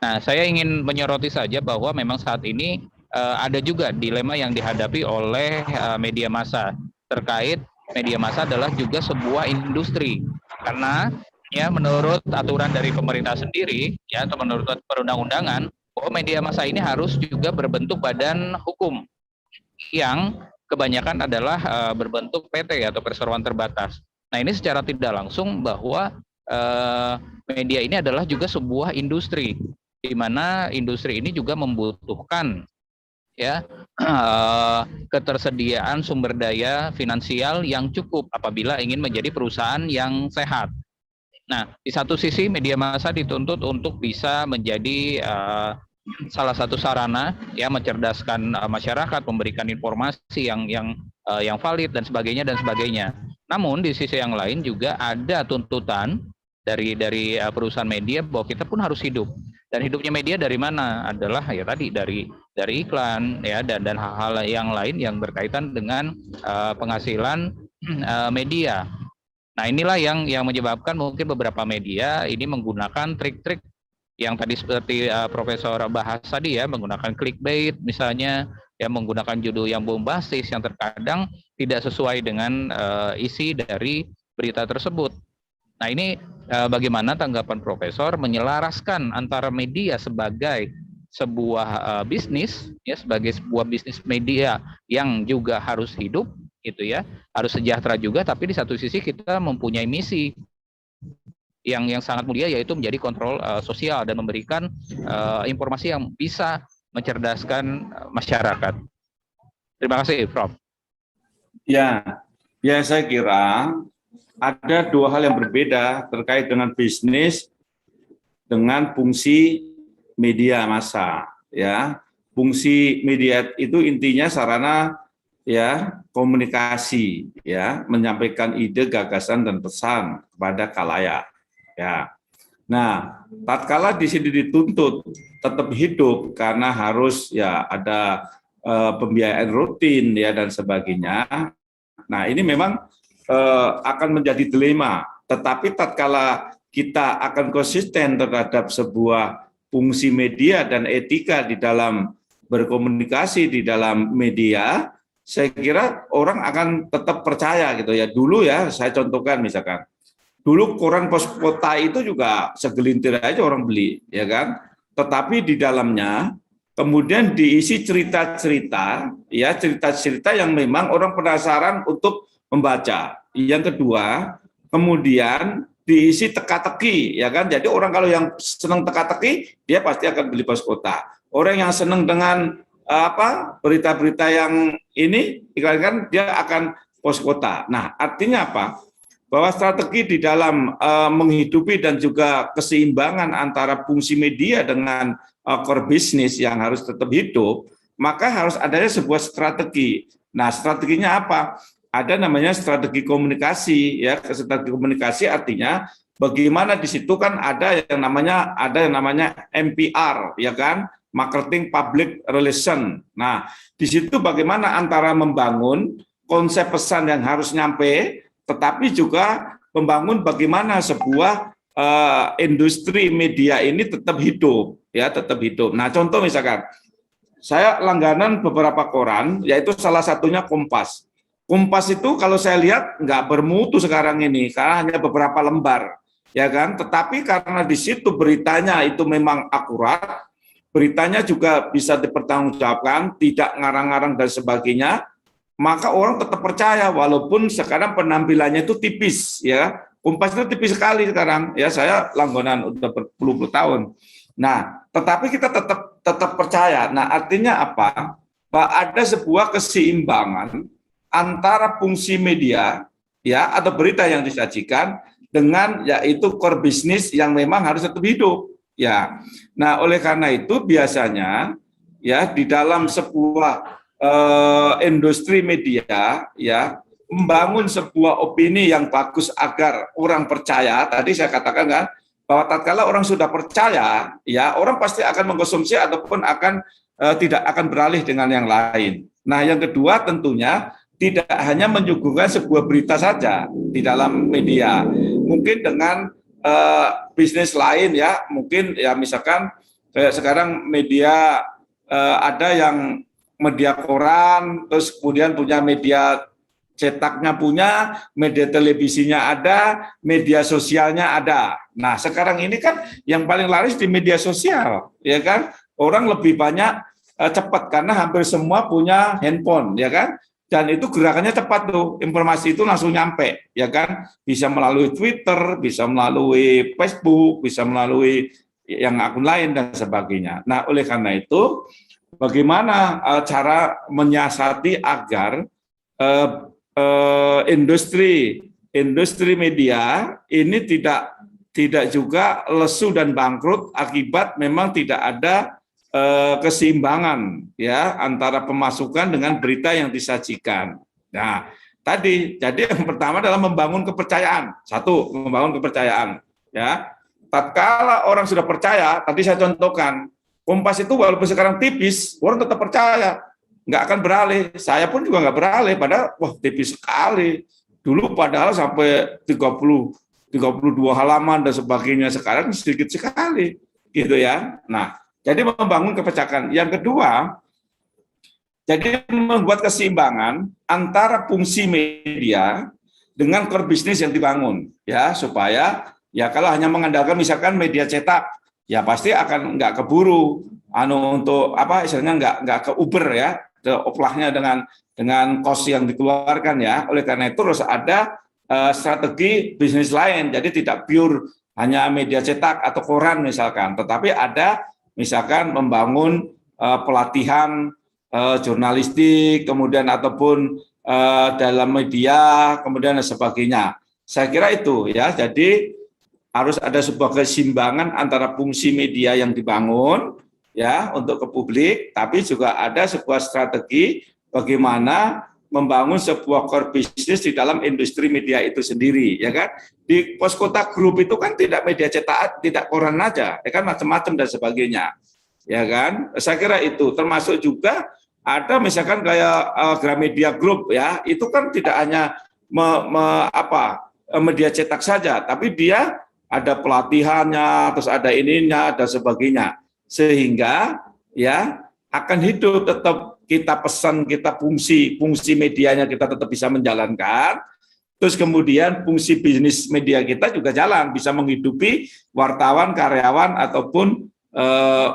[SPEAKER 1] Nah, saya ingin menyoroti saja bahwa memang saat ini ada juga dilema yang dihadapi oleh media massa terkait media massa adalah juga sebuah industri, karena ya menurut aturan dari pemerintah sendiri ya atau menurut perundang-undangan bahwa media massa ini harus juga berbentuk badan hukum yang kebanyakan adalah berbentuk PT atau perseroan terbatas. Nah, ini secara tidak langsung bahwa media ini adalah juga sebuah industri, di mana industri ini juga membutuhkan ya ketersediaan sumber daya finansial yang cukup apabila ingin menjadi perusahaan yang sehat. Nah, di satu sisi media massa dituntut untuk bisa menjadi salah satu sarana ya mencerdaskan masyarakat, memberikan informasi yang valid dan sebagainya. Namun di sisi yang lain juga ada tuntutan dari perusahaan media bahwa kita pun harus hidup. Dan hidupnya media dari mana? Adalah ya tadi dari iklan ya dan hal-hal yang lain yang berkaitan dengan penghasilan media. Nah, inilah yang menyebabkan mungkin beberapa media ini menggunakan trik-trik yang tadi seperti Profesor bahas tadi ya, menggunakan clickbait misalnya, ya menggunakan judul yang bombastis yang terkadang tidak sesuai dengan isi dari berita tersebut. Nah, ini bagaimana tanggapan Profesor menyelaraskan antara media sebagai sebuah bisnis, ya sebagai sebuah bisnis media yang juga harus hidup, gitu ya, harus sejahtera juga, tapi di satu sisi kita mempunyai misi yang sangat mulia, yaitu menjadi kontrol sosial dan memberikan informasi yang bisa mencerdaskan masyarakat. Terima kasih, Prof.
[SPEAKER 2] Ya, saya kira ada dua hal yang berbeda terkait dengan bisnis dengan fungsi media massa. Ya, fungsi media itu intinya sarana ya komunikasi, ya menyampaikan ide, gagasan dan pesan kepada khalayak. Ya, nah, tatkala di sini dituntut tetap hidup karena harus ya ada pembiayaan rutin ya dan sebagainya. Nah, ini memang akan menjadi dilema. Tetapi tatkala kita akan konsisten terhadap sebuah fungsi media dan etika di dalam berkomunikasi di dalam media, saya kira orang akan tetap percaya gitu ya. Dulu ya, saya contohkan misalkan, dulu koran Pos Kota itu juga segelintir aja orang beli, ya kan? Tetapi di dalamnya kemudian diisi cerita-cerita, ya cerita-cerita yang memang orang penasaran untuk membaca. Yang kedua, kemudian diisi teka-teki, ya kan? Jadi orang kalau yang senang teka-teki, dia pasti akan beli Pos Kota. Orang yang senang dengan berita-berita yang ini, kan dia akan Pos Kota. Nah, artinya apa? Bahwa strategi di dalam menghidupi dan juga keseimbangan antara fungsi media dengan core business yang harus tetap hidup, maka harus adanya sebuah strategi. Nah, strateginya apa? Ada namanya strategi komunikasi, ya. Strategi komunikasi artinya bagaimana di situ kan ada yang namanya MPR, ya kan? Marketing Public Relation. Nah, di situ bagaimana antara membangun konsep pesan yang harus nyampe, tetapi juga membangun bagaimana sebuah industri media ini tetap hidup, ya tetap hidup. Nah, contoh misalkan, saya langganan beberapa koran, yaitu salah satunya Kompas. Kompas itu kalau saya lihat nggak bermutu sekarang ini, karena hanya beberapa lembar, ya kan. Tetapi karena di situ beritanya itu memang akurat, beritanya juga bisa dipertanggungjawabkan, tidak ngarang-ngarang dan sebagainya, maka orang tetap percaya walaupun sekarang penampilannya itu tipis, ya. Kompas itu tipis sekali sekarang, ya. Saya langganan udah berpuluh-puluh tahun. Nah, tetapi kita tetap percaya. Nah, artinya apa? Bahwa ada sebuah keseimbangan antara fungsi media, ya, atau berita yang disajikan dengan yaitu core business yang memang harus tetap hidup, ya. Nah, oleh karena itu biasanya ya di dalam sebuah industri media, ya, membangun sebuah opini yang bagus agar orang percaya. Tadi saya katakan kan bahwa tatkala orang sudah percaya, ya orang pasti akan mengkonsumsi ataupun akan tidak akan beralih dengan yang lain. Nah, yang kedua tentunya tidak hanya menyuguhkan sebuah berita saja di dalam media, mungkin dengan bisnis lain, ya, mungkin ya misalkan kayak sekarang media ada yang media koran, terus kemudian punya media cetaknya punya, media televisinya ada, media sosialnya ada. Nah, sekarang ini kan yang paling laris di media sosial, ya kan? Orang lebih banyak cepat karena hampir semua punya handphone, ya kan? Dan itu gerakannya cepat tuh, informasi itu langsung nyampe, ya kan? Bisa melalui Twitter, bisa melalui Facebook, bisa melalui yang akun lain dan sebagainya. Nah, oleh karena itu, bagaimana cara menyiasati agar industri media ini tidak juga lesu dan bangkrut akibat memang tidak ada keseimbangan, ya, antara pemasukan dengan berita yang disajikan. Nah, jadi yang pertama adalah membangun kepercayaan. Satu, membangun kepercayaan, ya. Tatkala orang sudah percaya, tadi saya contohkan, Kompas itu walaupun sekarang tipis, orang tetap percaya, nggak akan beralih. Saya pun juga nggak beralih, padahal wah tipis sekali. Dulu padahal sampai 32 halaman dan sebagainya, sekarang sedikit sekali, gitu ya. Nah, jadi membangun kepercayaan. Yang kedua, jadi membuat keseimbangan antara fungsi media dengan core bisnis yang dibangun, ya, supaya ya kalau hanya mengandalkan misalkan media cetak, ya pasti akan nggak keburu, untuk apa istilahnya nggak ke Uber, ya, ke oplahnya dengan cost yang dikeluarkan, ya. Oleh karena itu harus ada strategi bisnis lain, jadi tidak pure hanya media cetak atau koran misalkan, tetapi ada misalkan membangun pelatihan jurnalistik, kemudian ataupun dalam media, kemudian dan sebagainya. Saya kira itu ya. Jadi harus ada sebuah keseimbangan antara fungsi media yang dibangun ya untuk ke publik, tapi juga ada sebuah strategi bagaimana membangun sebuah core business di dalam industri media itu sendiri, ya kan? Di Poskota Group itu kan tidak media cetak, tidak koran aja, ya kan, macam-macam dan sebagainya, ya kan? Saya kira itu termasuk juga ada misalkan kayak Gramedia Group, ya, itu kan tidak hanya media cetak saja, tapi dia ada pelatihannya, terus ada ininya, dan sebagainya, sehingga ya akan hidup tetap. Kita pesan, kita fungsi medianya kita tetap bisa menjalankan, terus kemudian fungsi bisnis media kita juga jalan, bisa menghidupi wartawan, karyawan, ataupun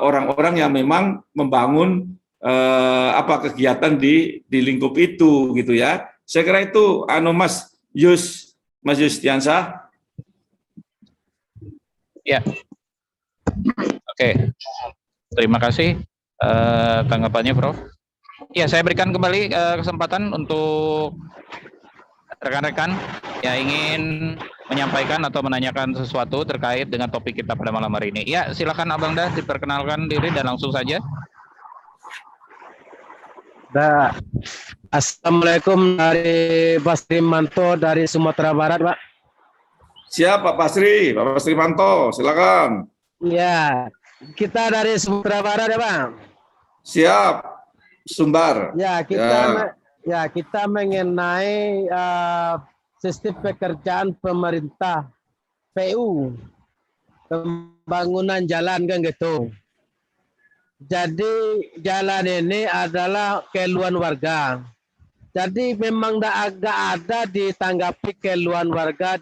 [SPEAKER 2] orang-orang yang memang membangun kegiatan di lingkup itu, gitu ya. Saya kira itu, Mas Yustiansyah.
[SPEAKER 1] Ya, oke. Terima kasih tanggapannya, Prof. Ya, saya berikan kembali kesempatan untuk rekan-rekan yang ingin menyampaikan atau menanyakan sesuatu terkait dengan topik kita pada malam hari ini. Ya, silakan Abang Dah, diperkenalkan diri dan langsung saja.
[SPEAKER 4] Assalamualaikum dari Basri Manto dari Sumatera Barat, Pak.
[SPEAKER 2] Siap, Pak Basri Manto, silakan.
[SPEAKER 4] Ya, kita dari Sumatera Barat ya, Bang.
[SPEAKER 2] Siap. Sumbar.
[SPEAKER 4] Ya, kita mengenai sistem pekerjaan pemerintah PU, pembangunan jalan kan gitu. Jadi jalan ini adalah keluhan warga. Jadi memang agak ada ditanggapi keluhan warga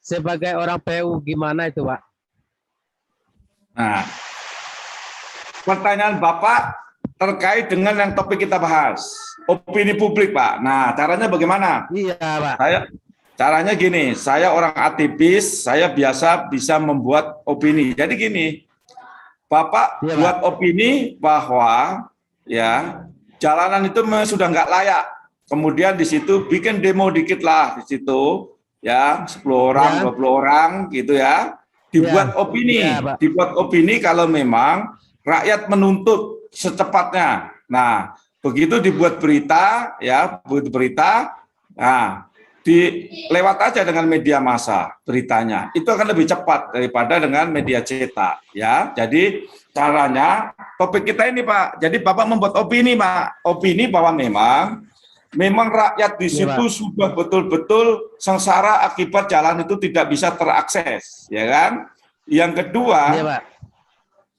[SPEAKER 4] sebagai orang PU, gimana itu, Pak?
[SPEAKER 2] Nah, pertanyaan Bapak terkait dengan yang topik kita bahas, opini publik, Pak. Nah, caranya bagaimana?
[SPEAKER 4] Iya, Pak.
[SPEAKER 2] Caranya gini, saya orang aktivis, saya biasa bisa membuat opini. Jadi gini, Bapak buat opini bahwa ya jalanan itu sudah nggak layak. Kemudian di situ bikin demo dikit lah di situ, ya 10 orang, 20 orang gitu ya. Dibuat opini kalau memang rakyat menuntut secepatnya. Nah, begitu dibuat berita, ya, nah, dilewat aja dengan media massa beritanya. Itu akan lebih cepat daripada dengan media cetak, ya. Jadi caranya topik kita ini, Pak. Jadi Bapak membuat opini, Pak. Opini bahwa memang rakyat di situ sudah betul-betul sengsara akibat jalan itu tidak bisa terakses, ya kan? Yang kedua,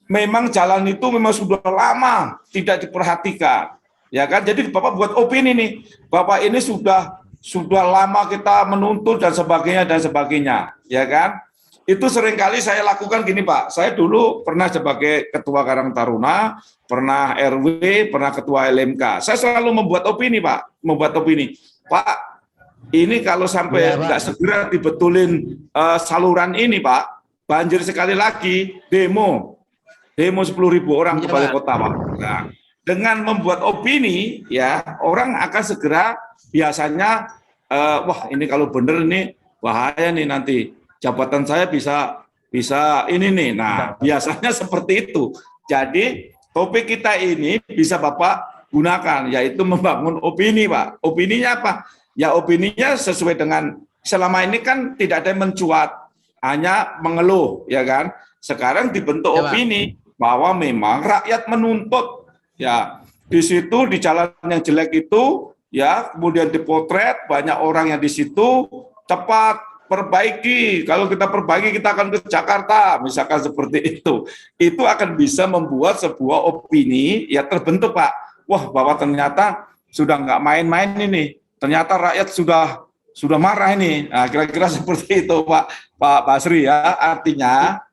[SPEAKER 2] memang jalan itu memang sudah lama tidak diperhatikan, ya kan? Jadi Bapak buat opini nih, Bapak ini sudah lama kita menuntut dan sebagainya, ya kan? Itu seringkali saya lakukan gini, Pak. Saya dulu pernah sebagai ketua Karang Taruna, pernah RW, pernah ketua LMK. Saya selalu membuat opini, Pak. Pak, ini kalau sampai nggak segera dibetulin saluran ini, Pak, banjir sekali lagi, demo 10.000 orang ke balai kota, Pak. Nah, dengan membuat opini, ya orang akan segera biasanya, wah ini kalau bener nih bahaya nih nanti jabatan saya bisa ini nih. Nah, biasanya seperti itu. Jadi topik kita ini bisa Bapak gunakan, yaitu membangun opini, Pak. Opininya apa? Ya opininya sesuai dengan selama ini kan tidak ada yang mencuat, hanya mengeluh, ya kan? Sekarang dibentuk opini bahwa memang rakyat menuntut, ya di situ di jalan yang jelek itu, ya kemudian dipotret banyak orang yang di situ, cepat perbaiki. Kalau kita perbaiki kita akan ke Jakarta, misalkan seperti itu akan bisa membuat sebuah opini ya terbentuk, Pak. Wah, bahwa ternyata sudah nggak main-main ini, ternyata rakyat sudah marah ini. Nah, kira-kira seperti itu, Pak Basri, ya. Artinya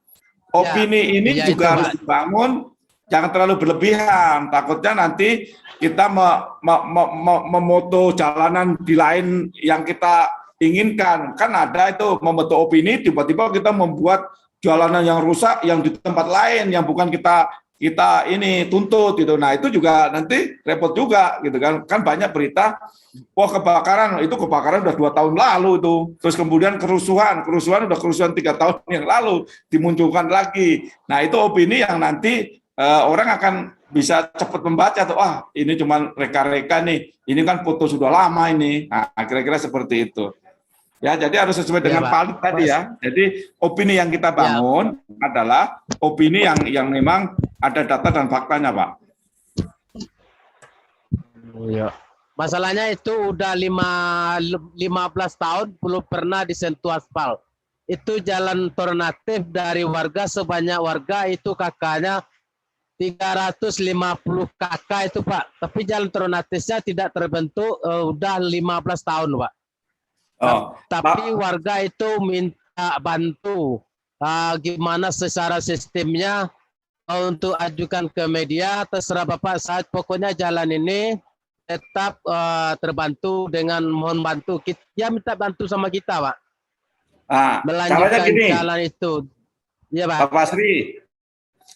[SPEAKER 2] opini ini juga harus dibangun, jangan terlalu berlebihan. Takutnya nanti kita memoto jalanan di lain yang kita inginkan. Kan ada itu membentuk opini, tiba-tiba kita membuat jalanan yang rusak yang di tempat lain yang bukan kita kita ini tuntut gitu. Nah itu juga nanti repot juga gitu kan. Kan banyak berita, wah kebakaran udah 2 tahun lalu itu. Terus kemudian kerusuhan udah kerusuhan 3 tahun yang lalu dimunculkan lagi. Nah itu opini yang nanti orang akan bisa cepat membaca tuh, ini cuma reka-reka nih. Ini kan foto sudah lama ini. Nah kira-kira seperti itu. Ya, jadi harus sesuai dengan valid tadi ya. Jadi opini yang kita bangun adalah opini yang memang ada data dan faktanya, Pak.
[SPEAKER 4] Ya. Masalahnya itu udah 15 tahun belum pernah disentuh aspal. Itu jalan alternatif dari warga, sebanyak warga itu kakaknya 350 kakak itu, Pak. Tapi jalan alternatifnya tidak terbentuk udah 15 tahun, Pak. Tapi warga itu minta bantu gimana secara sistemnya untuk ajukan ke media, terserah Bapak saat pokoknya jalan ini tetap terbantu dengan mohon bantu. Dia minta bantu sama kita, Pak. Melanjutkan jalan itu. Ya, Pak.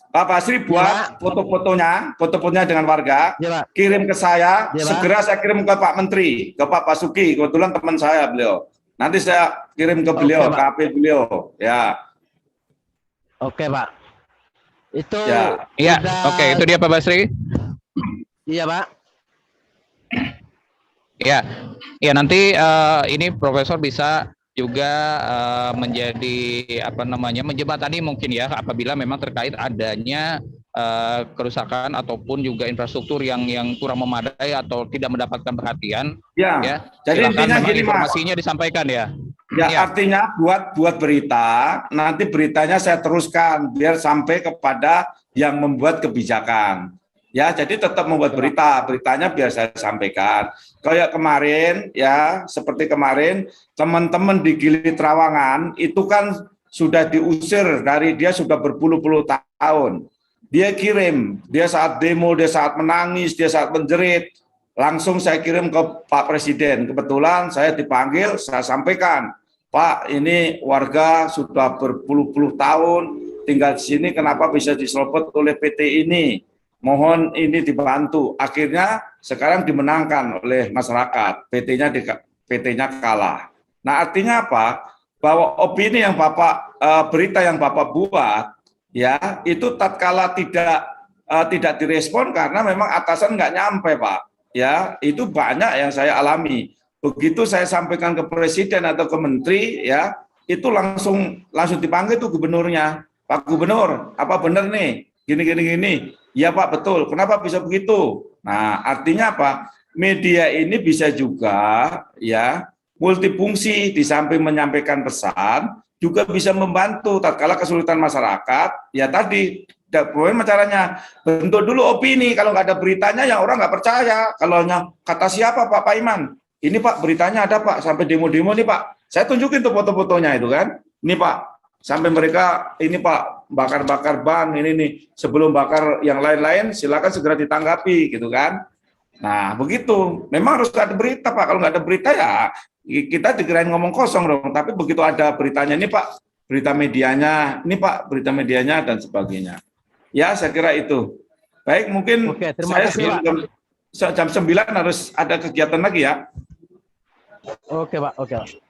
[SPEAKER 2] Pak Sri buat foto-fotonya dengan warga, kirim ke saya, segera saya kirim ke Pak Menteri, ke Pak Basuki, kebetulan teman saya beliau. Nanti saya kirim ke beliau, ke AP beliau, ya.
[SPEAKER 4] Oke, Pak. Itu
[SPEAKER 1] ya. Oke, itu dia Pak Basri.
[SPEAKER 4] Iya, Pak.
[SPEAKER 1] Ya nanti ini Profesor bisa juga menjadi menjembatani mungkin ya apabila memang terkait adanya kerusakan ataupun juga infrastruktur yang kurang memadai atau tidak mendapatkan perhatian. Ya. Jadi intinya gini, informasinya disampaikan ya.
[SPEAKER 2] Artinya buat berita, nanti beritanya saya teruskan biar sampai kepada yang membuat kebijakan. Ya, jadi tetap membuat beritanya biar saya sampaikan. Kayak kemarin ya, seperti kemarin teman-teman di Gili Trawangan itu kan sudah diusir dari dia sudah berpuluh-puluh tahun. Dia kirim, dia saat demo, dia saat menangis, dia saat menjerit, langsung saya kirim ke Pak Presiden. Kebetulan saya dipanggil, saya sampaikan, Pak, ini warga sudah berpuluh-puluh tahun tinggal di sini, kenapa bisa diserobot oleh PT ini? Mohon ini dibantu. Akhirnya sekarang dimenangkan oleh masyarakat. PT-nya kalah. Nah, artinya apa? Bahwa opini yang berita yang Bapak buat, ya itu tatkala tidak direspon karena memang atasan nggak nyampe, Pak. Ya, itu banyak yang saya alami. Begitu saya sampaikan ke Presiden atau ke Menteri, ya itu langsung dipanggil tuh gubernurnya. Pak Gubernur, apa benar nih? Gini. Ya Pak, betul. Kenapa bisa begitu? Nah, artinya apa? Media ini bisa juga ya multifungsi, di samping menyampaikan pesan, juga bisa membantu tatkala kesulitan masyarakat. Ya tadi, bagaimana caranya? Bentuk dulu opini. Kalau nggak ada beritanya, yang orang nggak percaya. Kalau kata siapa Pak Paiman? Ini Pak, beritanya ada Pak, sampai demo-demo nih Pak. Saya tunjukin tuh foto-fotonya itu kan. Ini Pak. Sampai mereka ini Pak bakar-bakar ban ini nih, sebelum bakar yang lain-lain silakan segera ditanggapi gitu kan. Nah begitu, memang harus ada berita Pak. Kalau nggak ada berita ya kita dikirain ngomong kosong dong. Tapi begitu ada beritanya, ini Pak berita medianya, ini Pak berita medianya dan sebagainya. Ya saya kira itu. Baik, mungkin saya jam 9 harus ada kegiatan lagi ya.
[SPEAKER 4] Oke Pak, oke Pak.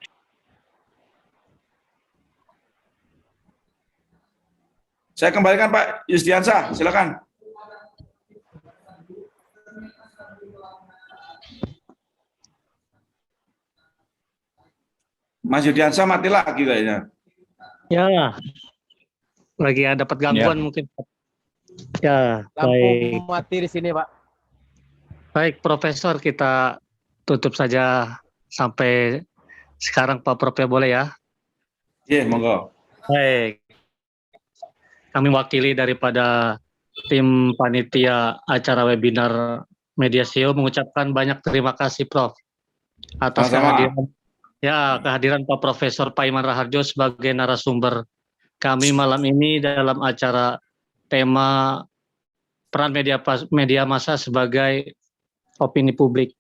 [SPEAKER 2] Saya kembalikan Pak Yusdiansyah, silakan. Mas Yusdiansyah mati lagi kayaknya.
[SPEAKER 7] Ya, lagi ada dapat gangguan mungkin. Ya,
[SPEAKER 4] lampu mati di sini Pak.
[SPEAKER 7] Baik Profesor, kita tutup saja sampai sekarang Pak Prof ya, boleh ya?
[SPEAKER 2] Iya, monggo.
[SPEAKER 7] Baik. Kami wakili daripada tim panitia acara webinar Media SEO mengucapkan banyak terima kasih Prof atas kehadiran Pak Profesor Paiman Raharjo sebagai narasumber kami malam ini dalam acara tema peran media massa sebagai opini publik.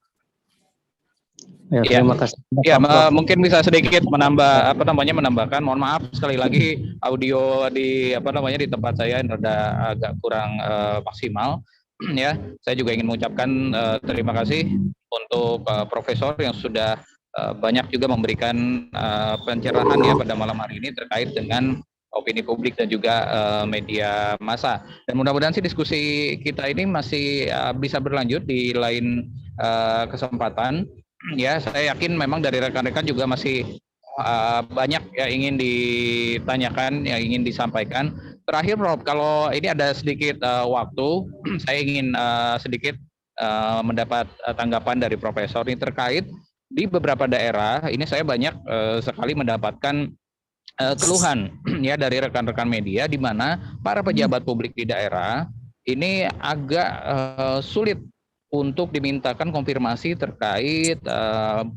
[SPEAKER 7] Ya,
[SPEAKER 1] Ya,
[SPEAKER 7] terima kasih.
[SPEAKER 1] ya
[SPEAKER 7] Prof.
[SPEAKER 1] mungkin bisa sedikit menambahkan. Mohon maaf sekali lagi audio di di tempat saya rada agak kurang maksimal. Ya, saya juga ingin mengucapkan terima kasih untuk Profesor yang sudah banyak juga memberikan pencerahan ya pada malam hari ini terkait dengan opini publik dan juga media massa. Dan mudah-mudahan sih diskusi kita ini masih bisa berlanjut di lain kesempatan. Ya, saya yakin memang dari rekan-rekan juga masih banyak yang ingin ditanyakan, yang ingin disampaikan. Terakhir, Prof, kalau ini ada sedikit waktu, saya ingin sedikit mendapat tanggapan dari Profesor ini terkait di beberapa daerah. Ini saya banyak sekali mendapatkan keluhan ya dari rekan-rekan media di mana para pejabat publik di daerah ini agak sulit untuk dimintakan konfirmasi terkait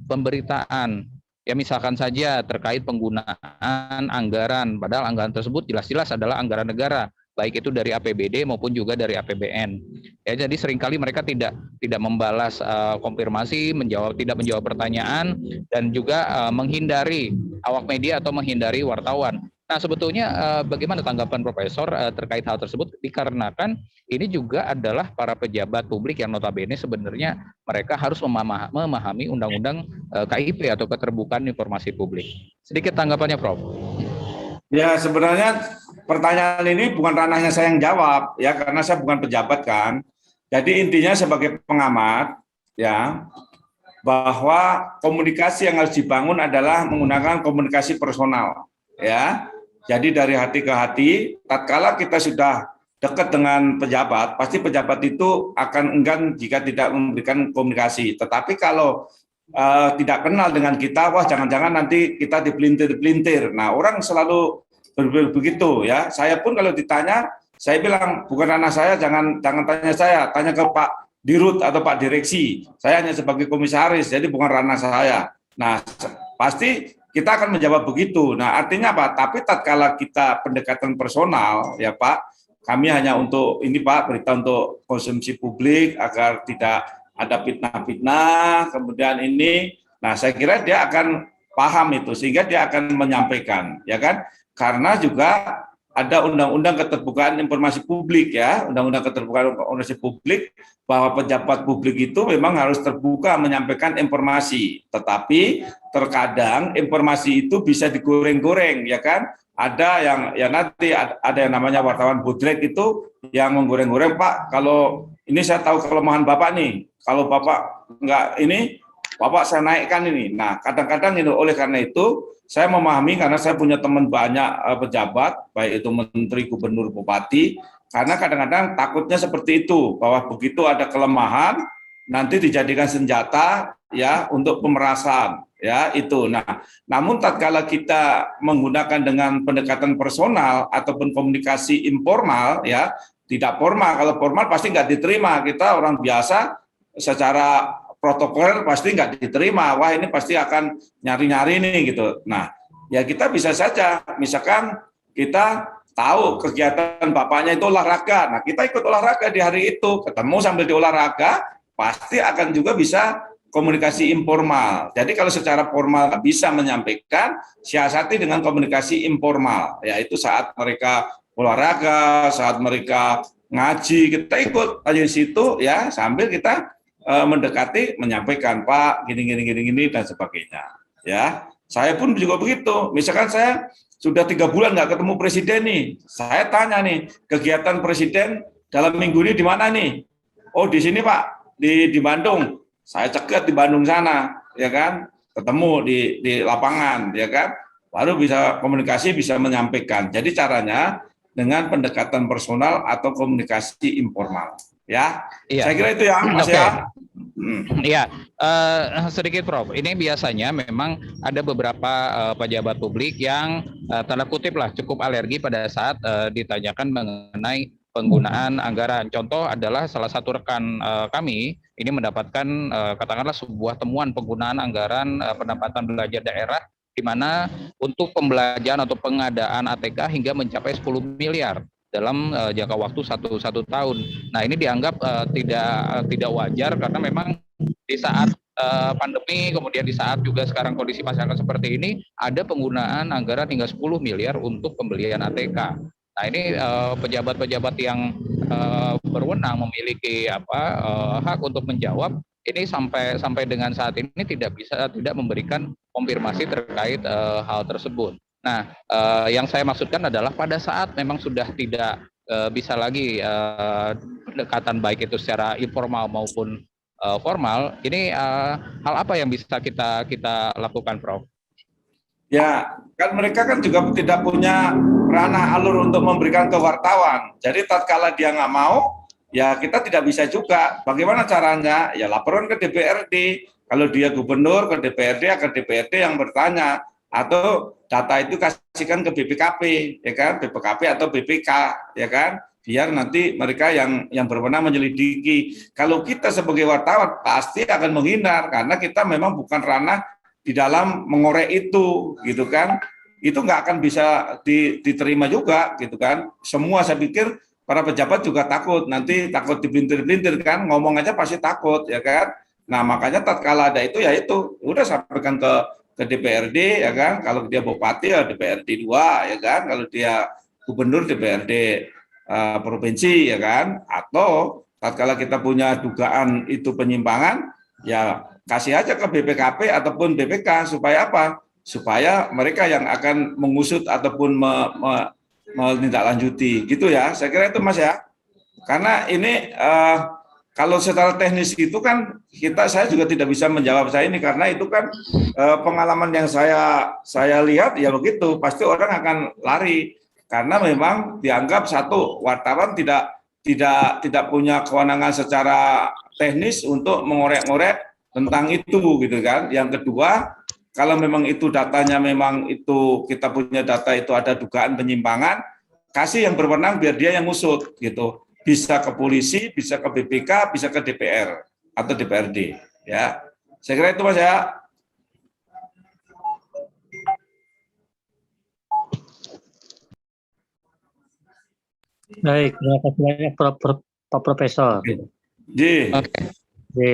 [SPEAKER 1] pemberitaan. Ya misalkan saja terkait penggunaan anggaran, padahal anggaran tersebut jelas-jelas adalah anggaran negara, baik itu dari APBD maupun juga dari APBN. Ya jadi seringkali mereka tidak membalas konfirmasi, tidak menjawab pertanyaan dan juga menghindari awak media atau menghindari wartawan. Nah, sebetulnya bagaimana tanggapan Profesor terkait hal tersebut? Dikarenakan ini juga adalah para pejabat publik yang notabene sebenarnya mereka harus memahami undang-undang KIP atau keterbukaan informasi publik. Sedikit tanggapannya, Prof.
[SPEAKER 2] Ya, sebenarnya pertanyaan ini bukan ranahnya saya yang jawab, ya, karena saya bukan pejabat kan. Jadi intinya sebagai pengamat, ya, bahwa komunikasi yang harus dibangun adalah menggunakan komunikasi personal, ya. Jadi dari hati ke hati, tatkala kita sudah dekat dengan pejabat, pasti pejabat itu akan enggan jika tidak memberikan komunikasi. Tetapi kalau tidak kenal dengan kita, wah jangan-jangan nanti kita dipelintir-pelintir. Nah, orang selalu begitu ya. Saya pun kalau ditanya, saya bilang bukan ranah saya, jangan tanya saya, tanya ke Pak Dirut atau Pak Direksi. Saya hanya sebagai komisaris, jadi bukan ranah saya. Nah, pasti kita akan menjawab begitu. Nah, artinya apa? Tapi tatkala kita pendekatan personal, ya Pak, kami hanya untuk ini Pak, berita untuk konsumsi publik agar tidak ada fitnah-fitnah, kemudian ini, nah saya kira dia akan paham itu, sehingga dia akan menyampaikan, ya kan? Karena juga ada undang-undang keterbukaan informasi publik ya, undang-undang keterbukaan informasi publik bahwa pejabat publik itu memang harus terbuka menyampaikan informasi. Tetapi terkadang informasi itu bisa digoreng-goreng ya kan? Ada yang ya nanti ada yang namanya wartawan bodrek itu yang menggoreng-goreng, Pak, kalau ini saya tahu kelemahan Bapak nih. Kalau Bapak enggak ini, Bapak saya naikkan ini. Nah, kadang-kadang itu oleh karena itu saya memahami karena saya punya teman banyak pejabat, baik itu menteri, gubernur, bupati, karena kadang-kadang takutnya seperti itu, bahwa begitu ada kelemahan, nanti dijadikan senjata ya untuk pemerasan, ya itu. Nah, namun tatkala kita menggunakan dengan pendekatan personal ataupun komunikasi informal, ya tidak formal. Kalau formal pasti nggak diterima. Kita orang biasa secara protokol pasti nggak diterima. Wah ini pasti akan nyari-nyari nih gitu. Nah ya kita bisa saja, misalkan kita tahu kegiatan bapaknya itu olahraga. Nah kita ikut olahraga di hari itu, ketemu sambil di olahraga, pasti akan juga bisa komunikasi informal. Jadi kalau secara formal nggak bisa menyampaikan, siasati dengan komunikasi informal. Yaitu saat mereka olahraga, saat mereka ngaji, kita ikut aja di situ ya sambil kita mendekati, menyampaikan Pak gini dan sebagainya ya. Saya pun juga begitu, misalkan saya sudah 3 bulan nggak ketemu presiden nih, saya tanya nih kegiatan presiden dalam minggu ini di mana nih? Oh di sini Pak, di Bandung. Saya cegat di Bandung sana ya kan, ketemu di lapangan ya kan, baru bisa komunikasi, bisa menyampaikan. Jadi caranya dengan pendekatan personal atau komunikasi informal. Ya, iya. Saya kira itu ya, Mas ya.
[SPEAKER 1] Iya, sedikit Prof. Ini biasanya memang ada beberapa pejabat publik yang tanda kutip lah cukup alergi pada saat ditanyakan mengenai penggunaan anggaran. Contoh adalah salah satu rekan kami ini mendapatkan katakanlah sebuah temuan penggunaan anggaran pendapatan belanja daerah di mana untuk pembelajaran atau pengadaan ATK hingga mencapai 10 miliar. Dalam jangka waktu satu tahun. Nah ini dianggap tidak wajar karena memang di saat pandemi, kemudian di saat juga sekarang kondisi masyarakat seperti ini, ada penggunaan anggaran hingga 10 miliar untuk pembelian ATK. Nah ini pejabat-pejabat yang berwenang memiliki hak untuk menjawab ini sampai dengan saat ini tidak memberikan konfirmasi terkait hal tersebut. Nah, yang saya maksudkan adalah pada saat memang sudah tidak bisa lagi pendekatan baik itu secara informal maupun formal, ini hal apa yang bisa kita lakukan, Prof?
[SPEAKER 2] Ya, kan mereka kan juga tidak punya ranah alur untuk memberikan ke wartawan. Jadi tatkala dia nggak mau, ya kita tidak bisa juga. Bagaimana caranya? Ya laporan ke DPRD. Kalau dia gubernur ke DPRD, agar DPRD yang bertanya. Atau data itu kasihkan ke BPKP, ya kan? BPKP atau BPK, ya kan? Biar nanti mereka yang berwenang menyelidiki. Kalau kita sebagai wartawan pasti akan menghindar karena kita memang bukan ranah di dalam mengorek itu, gitu kan? Itu nggak akan bisa diterima juga, gitu kan? Semua saya pikir para pejabat juga takut, nanti takut dipintir-pintir kan, ngomong aja pasti takut, ya kan? Nah makanya tatkala ada itu ya itu, udah sampaikan ke DPRD, ya kan? Kalau dia bupati ya DPRD 2, ya kan? Kalau dia gubernur DPRD provinsi, ya kan? Atau tatkala kita punya dugaan itu penyimpangan, ya kasih aja ke BPKP ataupun BPK supaya apa? Supaya mereka yang akan mengusut ataupun menindaklanjuti, gitu ya. Saya kira itu Mas ya. Karena ini kalau secara teknis itu kan saya juga tidak bisa menjawab saya ini karena itu kan pengalaman yang saya lihat ya begitu, pasti orang akan lari karena memang dianggap satu wartawan tidak punya kewenangan secara teknis untuk mengorek-ngorek tentang itu, gitu kan. Yang kedua, kalau memang itu datanya memang itu kita punya data itu ada dugaan penyimpangan, kasih yang berwenang biar dia yang ngusut, gitu. Bisa ke polisi, bisa ke BPK, bisa ke DPR atau DPRD, ya. Saya kira itu Mas ya.
[SPEAKER 7] Baik, terima kasih banyak Pak Profesor.
[SPEAKER 2] Oke.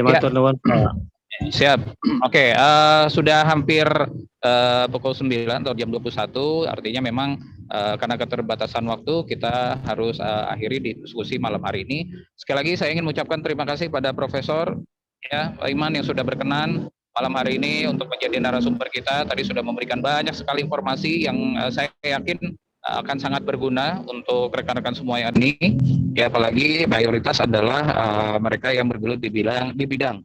[SPEAKER 7] Matur nuwun, Pak.
[SPEAKER 1] Siap. Oke, sudah hampir pukul 9 atau jam 21, artinya memang karena keterbatasan waktu kita harus akhiri diskusi malam hari ini. Sekali lagi saya ingin mengucapkan terima kasih pada Profesor ya Pak Iman yang sudah berkenan malam hari ini untuk menjadi narasumber kita. Tadi sudah memberikan banyak sekali informasi yang saya yakin akan sangat berguna untuk rekan-rekan semua yang ini. Ya apalagi mayoritas adalah mereka yang bergelut di bidang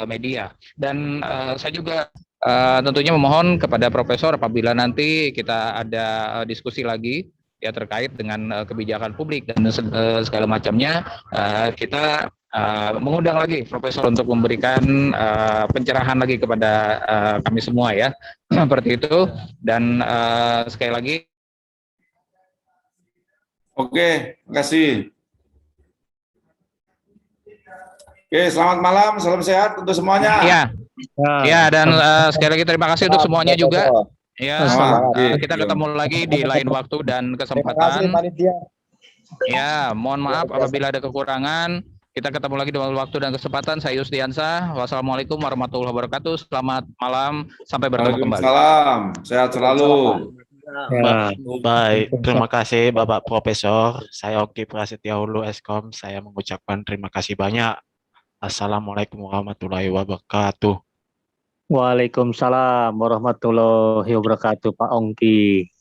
[SPEAKER 1] media. Dan saya juga tentunya memohon kepada Profesor apabila nanti kita ada diskusi lagi ya terkait dengan kebijakan publik dan segala macamnya, kita mengundang lagi Profesor untuk memberikan pencerahan lagi kepada kami semua ya seperti itu. Dan sekali lagi
[SPEAKER 2] Oke, terima kasih. Oke, selamat malam, salam sehat untuk semuanya.
[SPEAKER 1] ya, ya dan sekali lagi terima kasih untuk semuanya juga. Ya, kita ketemu lagi di lain waktu dan kesempatan. Ya, mohon maaf apabila ada kekurangan. Kita ketemu lagi di waktu dan kesempatan. Saya Yusdiansa. Wassalamualaikum warahmatullahi wabarakatuh. Selamat malam, sampai bertemu kembali.
[SPEAKER 2] Waalaikumsalam, sehat selalu.
[SPEAKER 5] Ya. Baik, terima kasih Bapak Profesor. Saya Oki Prasetya Hulu Eskom. Saya mengucapkan terima kasih banyak. Assalamualaikum warahmatullahi wabarakatuh.
[SPEAKER 7] Waalaikumsalam warahmatullahi wabarakatuh, Pak Ongki.